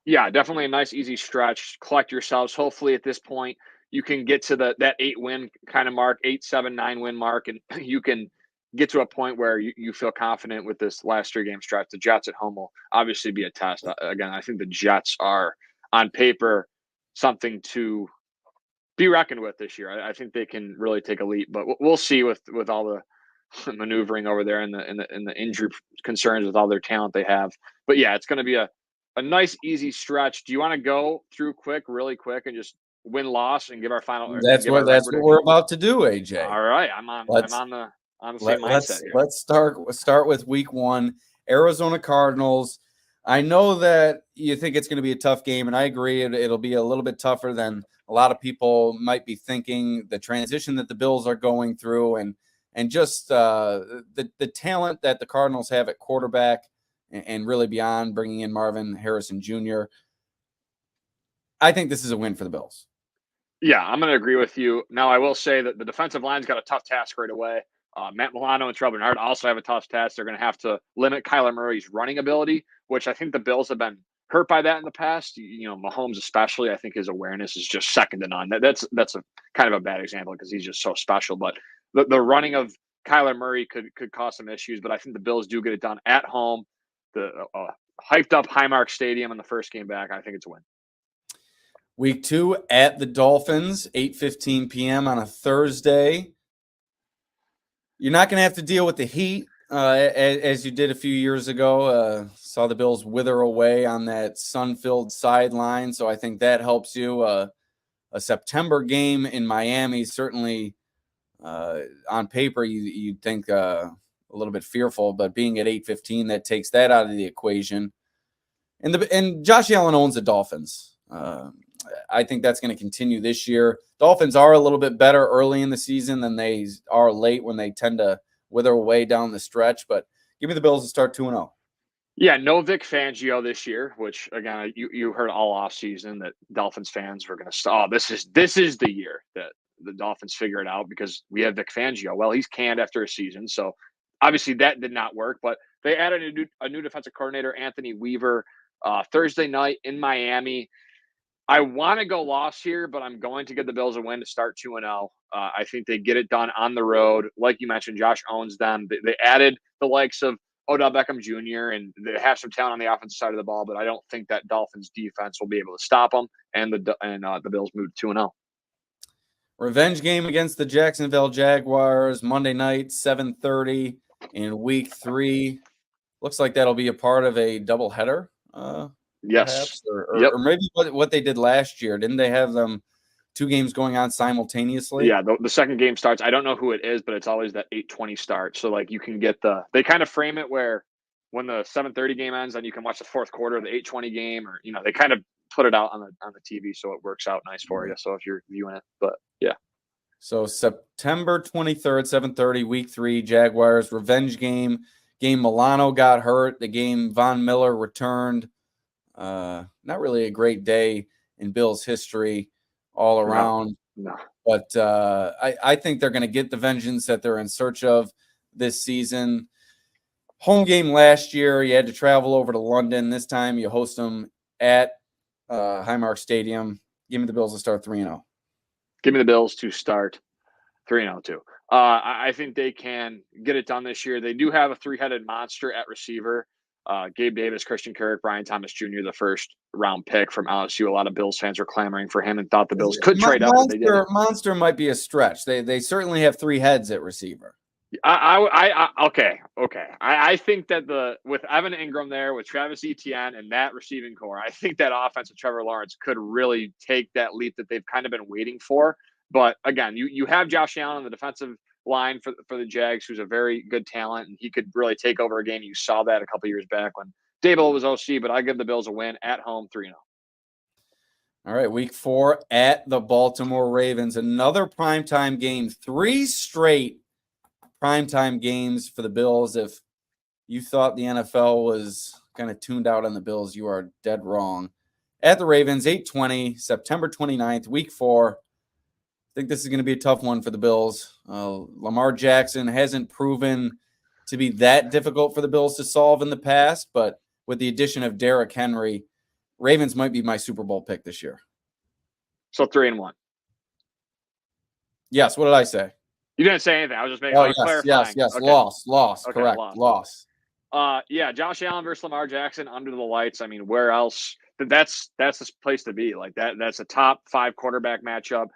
Yeah, definitely a nice, easy stretch. Collect yourselves. Hopefully at this point, you can get to that 8-win kind of mark, 8, 7, 9-win mark, and you can get to a point where you feel confident with this last 3-game stretch. The Jets at home will obviously be a test. Again, I think the Jets are, on paper, something to be reckoned with this year. I think they can really take a leap, but we'll see with all the maneuvering over there and the injury concerns with all their talent they have. But yeah, it's going to be a nice, easy stretch. Do you want to go through really quick, and just win-loss and give our final? That's what we're about to do, AJ. All right, I'm on the same mindset here. Let's start with Week 1, Arizona Cardinals. I know that you think it's going to be a tough game, and I agree it'll be a little bit tougher than a lot of people might be thinking. The transition that the Bills are going through, and just the talent that the Cardinals have at quarterback, and really beyond, bringing in Marvin Harrison Jr. I think this is a win for the Bills. Yeah, I'm going to agree with you. Now, I will say that the defensive line's got a tough task right away. Matt Milano and Terrell Bernard also have a tough task. They're going to have to limit Kyler Murray's running ability, which I think the Bills have been hurt by that in the past. Mahomes especially, I think his awareness is just second to none. That's a kind of a bad example because he's just so special. But the running of Kyler Murray could cause some issues. But I think the Bills do get it done at home. The hyped up Highmark Stadium in the first game back. I think it's a win. Week 2 at the Dolphins, 8:15 p.m. on a Thursday. You're not going to have to deal with the heat as you did a few years ago. Saw the Bills wither away on that sun-filled sideline, so I think that helps you. A September game in Miami, certainly on paper you'd think a little bit fearful, but being at 8:15, that takes that out of the equation. And Josh Allen owns the Dolphins. I think that's going to continue this year. Dolphins are a little bit better early in the season than they are late, when they tend to wither away down the stretch. But give me the Bills to start 2-0. Yeah, no Vic Fangio this year, which again you heard all offseason that Dolphins fans were going to stop. This is the year that the Dolphins figure it out, because we have Vic Fangio. Well, he's canned after a season, so obviously that did not work. But they added a new defensive coordinator, Anthony Weaver, Thursday night in Miami. I want to go loss here, but I'm going to give the Bills a win to start 2-0. I think they get it done on the road. Like you mentioned, Josh owns them. They added the likes of Odell Beckham Jr., and they have some talent on the offensive side of the ball, but I don't think that Dolphins defense will be able to stop them, and the Bills move 2-0. Revenge game against the Jacksonville Jaguars, Monday night, 7:30 in Week 3. Looks like that'll be a part of a doubleheader. Yes. Perhaps, or maybe what they did last year. Didn't they have them 2 games going on simultaneously? Yeah, the second game starts. I don't know who it is, but it's always that 8:20 start. So like you can get they kind of frame it where when the 7:30 game ends, then you can watch the fourth quarter of the 8:20 game, or they kind of put it out on the TV, so it works out nice for you. So if you're viewing it, but yeah. So September 23rd, 7:30, Week 3, Jaguars revenge game. Milano got hurt. The game Von Miller returned. Not really a great day in Bills history all around. No. But I think they're going to get the vengeance that they're in search of this season. Home game last year, you had to travel over to London. This time you host them at Highmark Stadium. Give me the Bills to start 3-0. Give me the Bills to start 3-0 too. I think they can get it done this year. They do have a 3-headed monster at receiver. Gabe Davis, Christian Kirk, Brian Thomas Jr., the first round pick from LSU. A lot of Bills fans were clamoring for him and thought the Bills could trade up, but they didn't. Monster might be a stretch. They certainly have 3 heads at receiver. Okay. I think that with Evan Ingram there, with Travis Etienne and that receiving core, I think that offense with Trevor Lawrence could really take that leap that they've kind of been waiting for. But again, you have Josh Allen on the defensive line for the Jags, who's a very good talent, and he could really take over a game. You saw that a couple years back when Dable was OC, but I give the Bills a win at home 3-0. All right, week 4 at the Baltimore Ravens. Another primetime game. 3 straight primetime games for the Bills. If you thought the NFL was kind of tuned out on the Bills, you are dead wrong. At the Ravens, 8:20, September 29th, week 4. I think this is going to be a tough one for the Bills. Lamar Jackson hasn't proven to be that difficult for the Bills to solve in the past, but with the addition of Derrick Henry, Ravens might be my Super Bowl pick this year. So 3-1. Yes, what did I say? You didn't say anything. I was just making clarifying. Yes. Okay. Loss. Okay, correct. Loss. Yeah, Josh Allen versus Lamar Jackson under the lights. I mean, where else? That's the place to be. Like that. That's a top 5 quarterback matchup.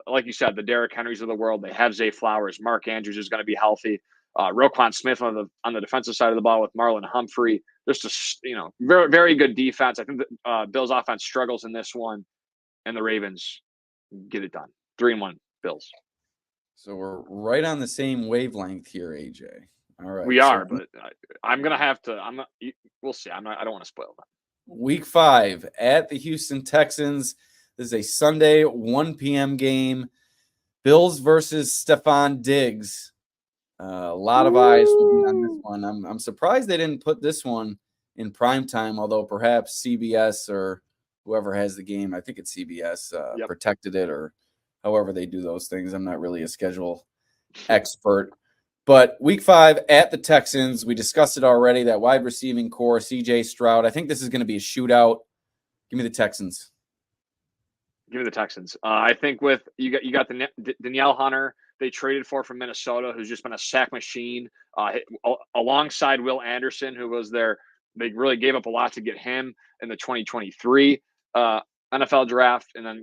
Like you said, the Derrick Henrys of the world. They have Zay Flowers. Mark Andrews is going to be healthy. Roquan Smith on the defensive side of the ball with Marlon Humphrey. Just a very very good defense. I think the Bills offense struggles in this one, and the Ravens get it done. 3-1 Bills. So we're right on the same wavelength here, AJ. All right, we are, but I'm gonna have to. I'm not. We'll see. I don't want to spoil that. Week 5 at the Houston Texans. This is a Sunday 1 p.m. game. Bills versus Stephon Diggs. A lot of eyes will be on this one. I'm surprised they didn't put this one in prime time, although perhaps CBS or whoever has the game, I think it's CBS, protected it, or however they do those things. I'm not really a schedule expert. But week 5 at the Texans, we discussed it already, that wide receiving core, CJ Stroud. I think this is going to be a shootout. Give me the Texans. Give me the Texans. I think with you got the Danielle Hunter they traded for from Minnesota, who's just been a sack machine, alongside Will Anderson, who was there. They really gave up a lot to get him in the 2023 NFL draft, and then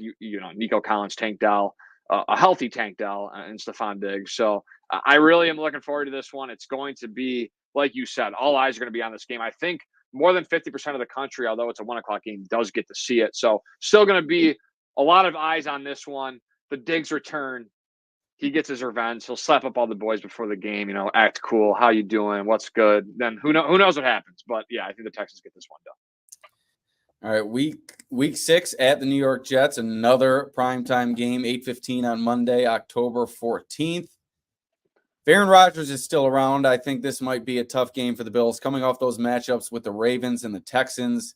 Nico Collins, Tank Dell, a healthy Tank Dell, and Stephon Diggs. So I really am looking forward to this one. It's going to be, like you said, all eyes are going to be on this game. I think more than 50% of the country, although it's a 1:00 game, does get to see it. So still going to be a lot of eyes on this one. The Diggs return. He gets his revenge. He'll slap up all the boys before the game, act cool. How you doing? What's good? Then who knows what happens. But, yeah, I think the Texans get this one done. All right, week 6 at the New York Jets, another primetime game, 8:15 on Monday, October 14th. If Aaron Rodgers is still around, I think this might be a tough game for the Bills, coming off those matchups with the Ravens and the Texans.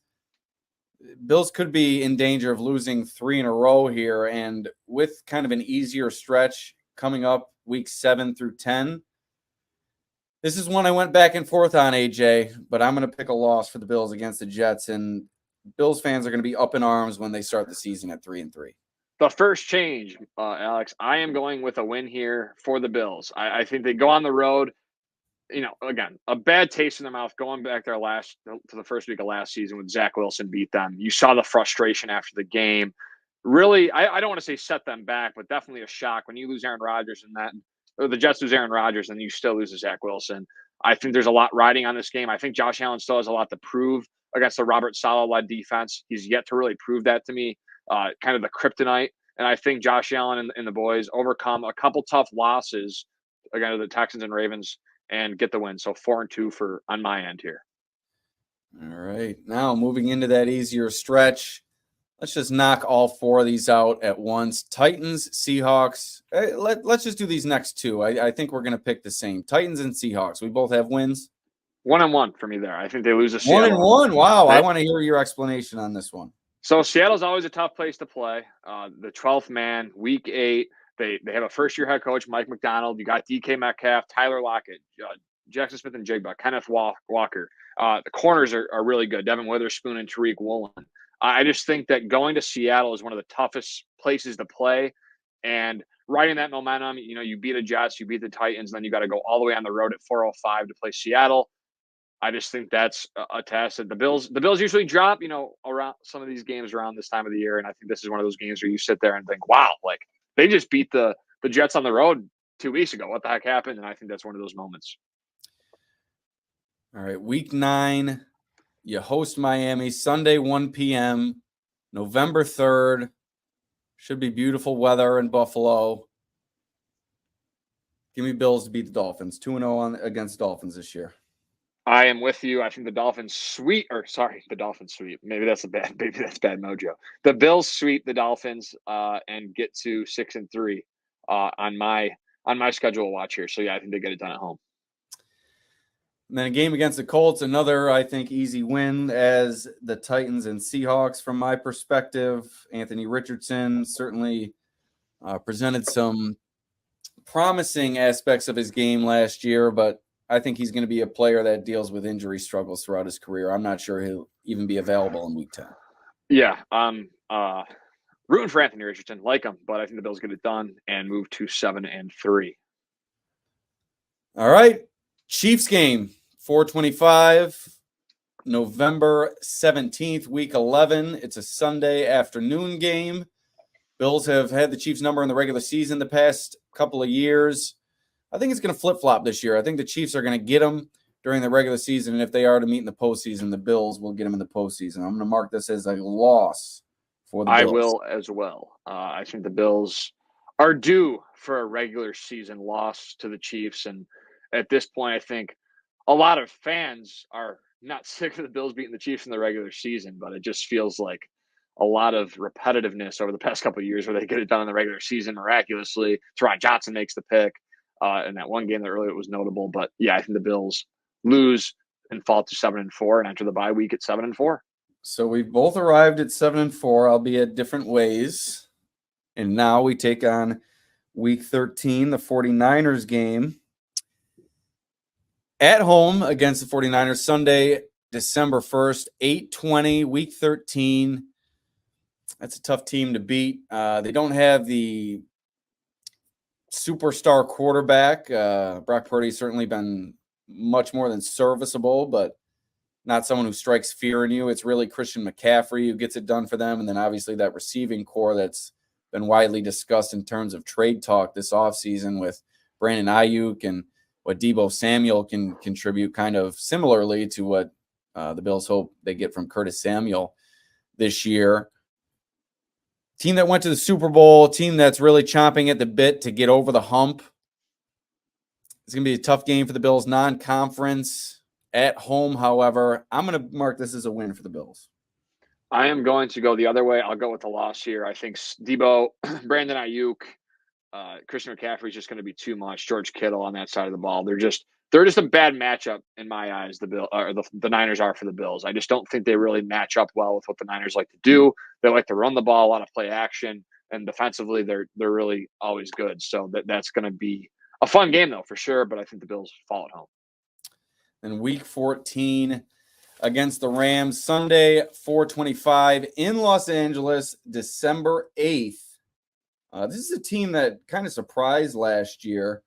Bills could be in danger of losing 3 in a row here, and with kind of an easier stretch coming up week 7 through 10. This is one I went back and forth on, AJ, but I'm going to pick a loss for the Bills against the Jets, and Bills fans are going to be up in arms when they start the season at 3-3. The first change, Alex, I am going with a win here for the Bills. I think they go on the road. Again, a bad taste in their mouth going back there to the first week of last season when Zach Wilson beat them. You saw the frustration after the game. Really, I don't want to say set them back, but definitely a shock when you lose Aaron Rodgers or the Jets lose Aaron Rodgers and you still lose to Zach Wilson. I think there's a lot riding on this game. I think Josh Allen still has a lot to prove against the Robert Saleh-led defense. He's yet to really prove that to me, kind of the kryptonite. And I think Josh Allen and the boys overcome a couple tough losses, again, to the Texans and Ravens, and get the win. So 4-2 on my end here. All right. Now moving into that easier stretch, let's just knock all 4 of these out at once. Titans, Seahawks. Let's just do these next 2. I think we're going to pick the same. Titans and Seahawks. We both have wins. 1-1 for me there. I think they lose to Seattle. 1-1. Wow. I want to hear your explanation on this one. So Seattle's always a tough place to play. The 12th man, week 8. They have a first-year head coach, Mike McDonald. You got DK Metcalf, Tyler Lockett, Jackson Smith and Jigba, Kenneth Walker. The corners are really good. Devin Witherspoon and Tariq Woolen. I just think that going to Seattle is one of the toughest places to play. And riding that momentum, you beat the Jets, you beat the Titans, then you got to go all the way on the road at 4:05 to play Seattle. I just think that's a test that the Bills usually drop, around some of these games around this time of the year. And I think this is one of those games where you sit there and think, wow, like they just beat the Jets on the road 2 weeks ago. What the heck happened? And I think that's one of those moments. All right, week 9, you host Miami Sunday, 1 p.m., November 3rd. Should be beautiful weather in Buffalo. Give me Bills to beat the Dolphins. 2-0 against Dolphins this year. I am with you. I think the Dolphins sweep. Maybe that's bad mojo. The Bills sweep the Dolphins and get to 6-3 on my schedule watch here. So yeah, I think they get it done at home. And then a game against the Colts, another, I think, easy win as the Titans and Seahawks from my perspective. Anthony Richardson certainly presented some promising aspects of his game last year, but I think he's going to be a player that deals with injury struggles throughout his career. I'm not sure he'll even be available in week 10. Yeah, rooting for Anthony Richardson, like him, but I think the Bills get it done and move to 7-3. All right. Chiefs game, 4:25, November 17th, week 11. It's a Sunday afternoon game. Bills have had the Chiefs number in the regular season the past couple of years. I think it's going to flip-flop this year. I think the Chiefs are going to get them during the regular season, and if they are to meet in the postseason, the Bills will get them in the postseason. I'm going to mark this as a loss for the Bills. I will as well. I think the Bills are due for a regular season loss to the Chiefs, and at this point, I think a lot of fans are not sick of the Bills beating the Chiefs in the regular season, but it just feels like a lot of repetitiveness over the past couple of years where they get it done in the regular season miraculously. Teron Johnson makes the pick in that one game that earlier was notable. But yeah, I think the Bills lose and fall to 7-4 and enter the bye week at 7-4. So we've both arrived at 7-4, albeit different ways. And now we take on week 13, the 49ers game. At home against the 49ers, Sunday, December 1st, 8:20, week 13. That's a tough team to beat. They don't have the superstar quarterback. Brock Purdy's certainly been much more than serviceable, but not someone who strikes fear in you. It's really Christian McCaffrey who gets it done for them. And then obviously that receiving core that's been widely discussed in terms of trade talk this offseason with Brandon Ayuk and what Deebo Samuel can contribute, kind of similarly to what the Bills hope they get from Curtis Samuel this year. Team that went to the Super Bowl, team that's really chomping at the bit to get over the hump. It's going to be a tough game for the Bills, non-conference. At home, however, I'm going to mark this as a win for the Bills. I am going to go the other way. I'll go with the loss here. I think Deebo, Brandon Ayuk, Christian McCaffrey is just going to be too much. George Kittle on that side of the ball. They're just a bad matchup in my eyes. The Niners are for the Bills. I just don't think they really match up well with what the Niners like to do. They like to run the ball, a lot of play action, and defensively they're really always good. So that's going to be a fun game though for sure. But I think the Bills fall at home. And week 14 against the Rams, Sunday, 4:25 in Los Angeles, December 8th. This is a team that kind of surprised last year.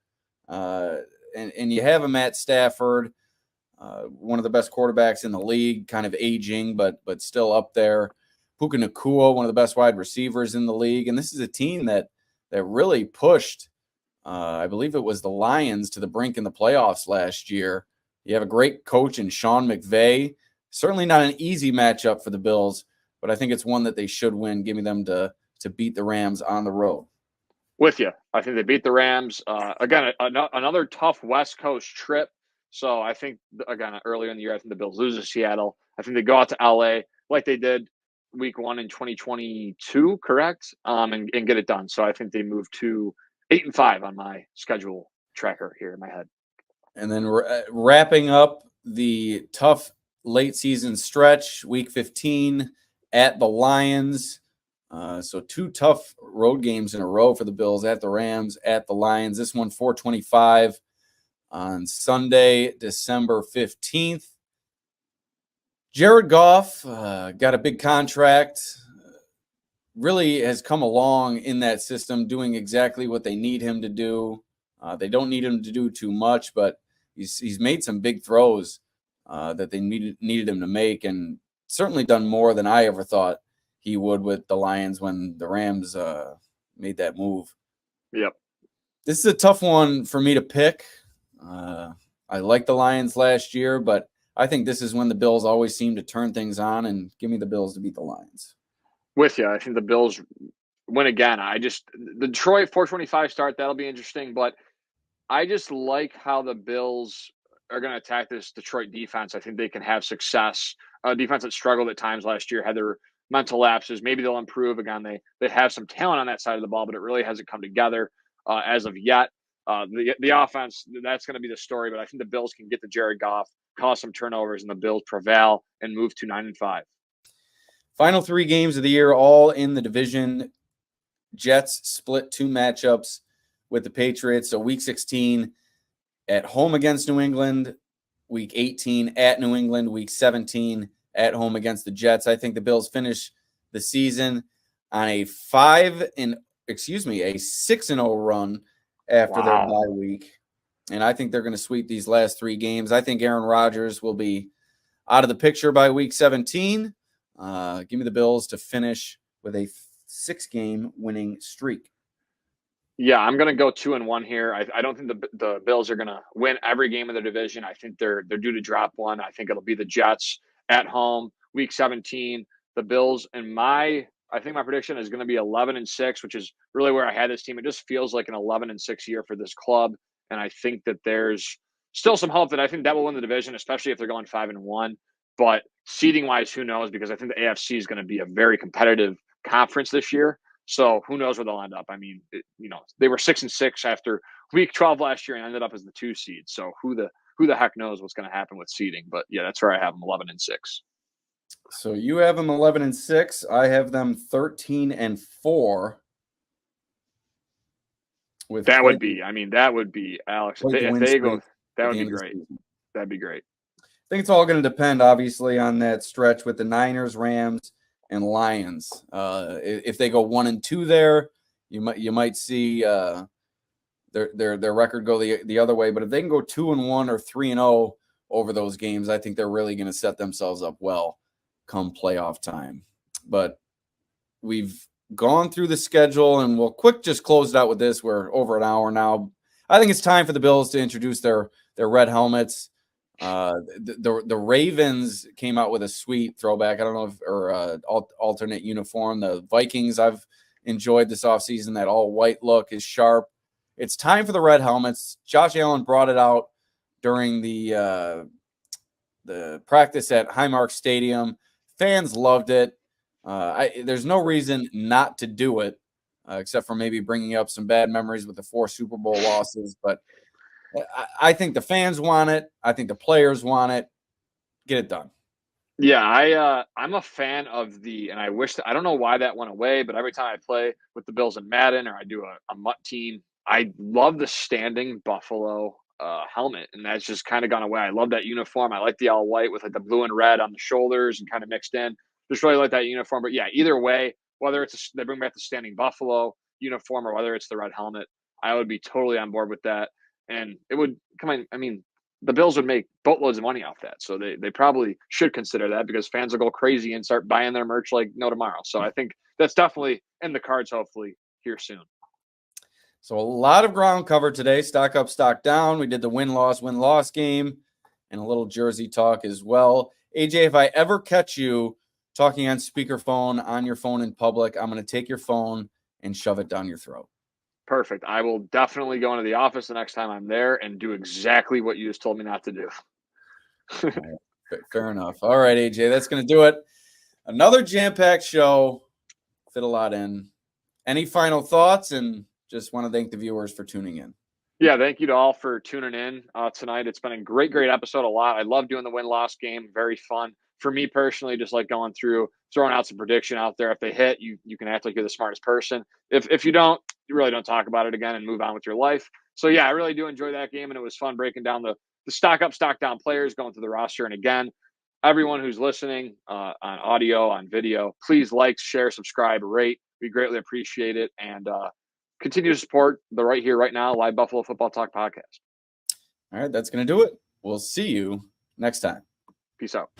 And you have a Matt Stafford, one of the best quarterbacks in the league, kind of aging, but still up there. Puka Nacua, one of the best wide receivers in the league. And this is a team that really pushed, I believe it was the Lions, to the brink in the playoffs last year. You have a great coach in Sean McVay. Certainly not an easy matchup for the Bills, but I think it's one that they should win. Give me them to beat the Rams on the road. With you. I think they beat the Rams. Again, another tough West Coast trip. So I think, again, earlier in the year, I think the Bills lose to Seattle. I think they go out to LA like they did week 1 in 2022, correct? And get it done. So I think they move to 8-5 on my schedule tracker here in my head. And then wrapping up the tough late season stretch, week 15 at the Lions. So 2 tough road games in a row for the Bills, at the Rams, at the Lions. This one 4:25 on Sunday, December 15th. Jared Goff got a big contract. Really has come along in that system, doing exactly what they need him to do. They don't need him to do too much, but he's made some big throws that they needed him to make, and certainly done more than I ever thought he would with the Lions when the Rams made that move. Yep. This is a tough one for me to pick. I liked the Lions last year, but I think this is when the Bills always seem to turn things on, and give me the Bills to beat the Lions. With you. I think the Bills win again. The Detroit 425 start, that'll be interesting, but I just like how the Bills are going to attack this Detroit defense. I think they can have success. Defense that struggled at times last year, had their mental lapses. Maybe they'll improve again. They have some talent on that side of the ball, but it really hasn't come together as of yet. The offense, that's going to be the story, but I think the Bills can get to Jared Goff, cause some turnovers, and the Bills prevail and move to 9-5. Final 3 games of the year, all in the division. Jets split 2 matchups with the Patriots. So week 16 at home against New England, week 18 at New England, week 17 at home against the Jets. I think the Bills finish the season on a 6-0 run after their bye week. And I think they're going to sweep these last 3 games. I think Aaron Rodgers will be out of the picture by week 17. Give me the Bills to finish with a 6-game winning streak. Yeah, I'm going to go 2-1 here. I don't think the Bills are going to win every game of the division. I think they're due to drop one. I think it'll be the Jets at home, week 17. The Bills, I think my prediction is going to be 11-6, which is really where I had this team. It just feels like an 11-6 year for this club, and I think that there's still some hope that I think that will win the division, especially if they're going 5-1. But seeding wise, who knows? Because I think the AFC is going to be a very competitive conference this year. So who knows where they'll end up? I mean, they were 6-6 after week 12 last year and ended up as the 2 seed. So who the heck knows what's going to happen with seeding? But yeah, that's where I have them 11-6. So you have them 11-6. I have them 13-4. That would be Alex. If they go, that would be great. That'd be great. I think it's all going to depend, obviously, on that stretch with the Niners, Rams, and Lions. If they go 1-2 there, you might see their record go the other way. But if they can go 2-1 or 3-0 over those games, I think they're really going to set themselves up well come playoff time. But we've gone through the schedule, and we'll just close it out with this. We're over an hour now. I think it's time for the Bills to introduce their red helmets. The Ravens came out with a sweet throwback. I don't know if alternate uniform. The Vikings, I've enjoyed this offseason. That all white look is sharp. It's time for the red helmets. Josh Allen brought it out during the practice at Highmark Stadium. Fans loved it. There's no reason not to do it, except for maybe bringing up some bad memories with the 4 Super Bowl losses. But I think the fans want it. I think the players want it. Get it done. Yeah, I'm a fan of and I wish I don't know why that went away, but every time I play with the Bills in Madden or I do a MUT team, I love the standing Buffalo helmet, and that's just kind of gone away. I love that uniform. I like the all white with like the blue and red on the shoulders and kind of mixed in. Just really like that uniform. But yeah, either way, whether they bring back the standing Buffalo uniform or whether it's the red helmet, I would be totally on board with that. And it would come on. I mean, the Bills would make boatloads of money off that. So they probably should consider that because fans will go crazy and start buying their merch like no tomorrow. So I think that's definitely in the cards, hopefully, here soon. So a lot of ground covered today. Stock up, stock down. We did the win-loss game and a little jersey talk as well. AJ, if I ever catch you talking on speakerphone on your phone in public, I'm going to take your phone and shove it down your throat. Perfect. I will definitely go into the office the next time I'm there and do exactly what you just told me not to do. Right, fair enough. All right, AJ, that's going to do it. Another jam-packed show. Fit a lot in. Any final thoughts? And just want to thank the viewers for tuning in. Yeah, thank you to all for tuning in tonight. It's been a great episode. A lot. I love doing the win-loss game. Very fun. For me personally, just like going through, throwing out some prediction out there. If they hit, you can act like you're the smartest person. If you don't, you really don't talk about it again and move on with your life. So yeah, I really do enjoy that game, and it was fun breaking down the stock up, stock down players, going through the roster. And again, everyone who's listening on audio, on video, please like, share, subscribe, rate. We greatly appreciate it, and continue to support the Right Here, Right Now Live Buffalo Football Talk podcast. All right, that's going to do it. We'll see you next time. Peace out.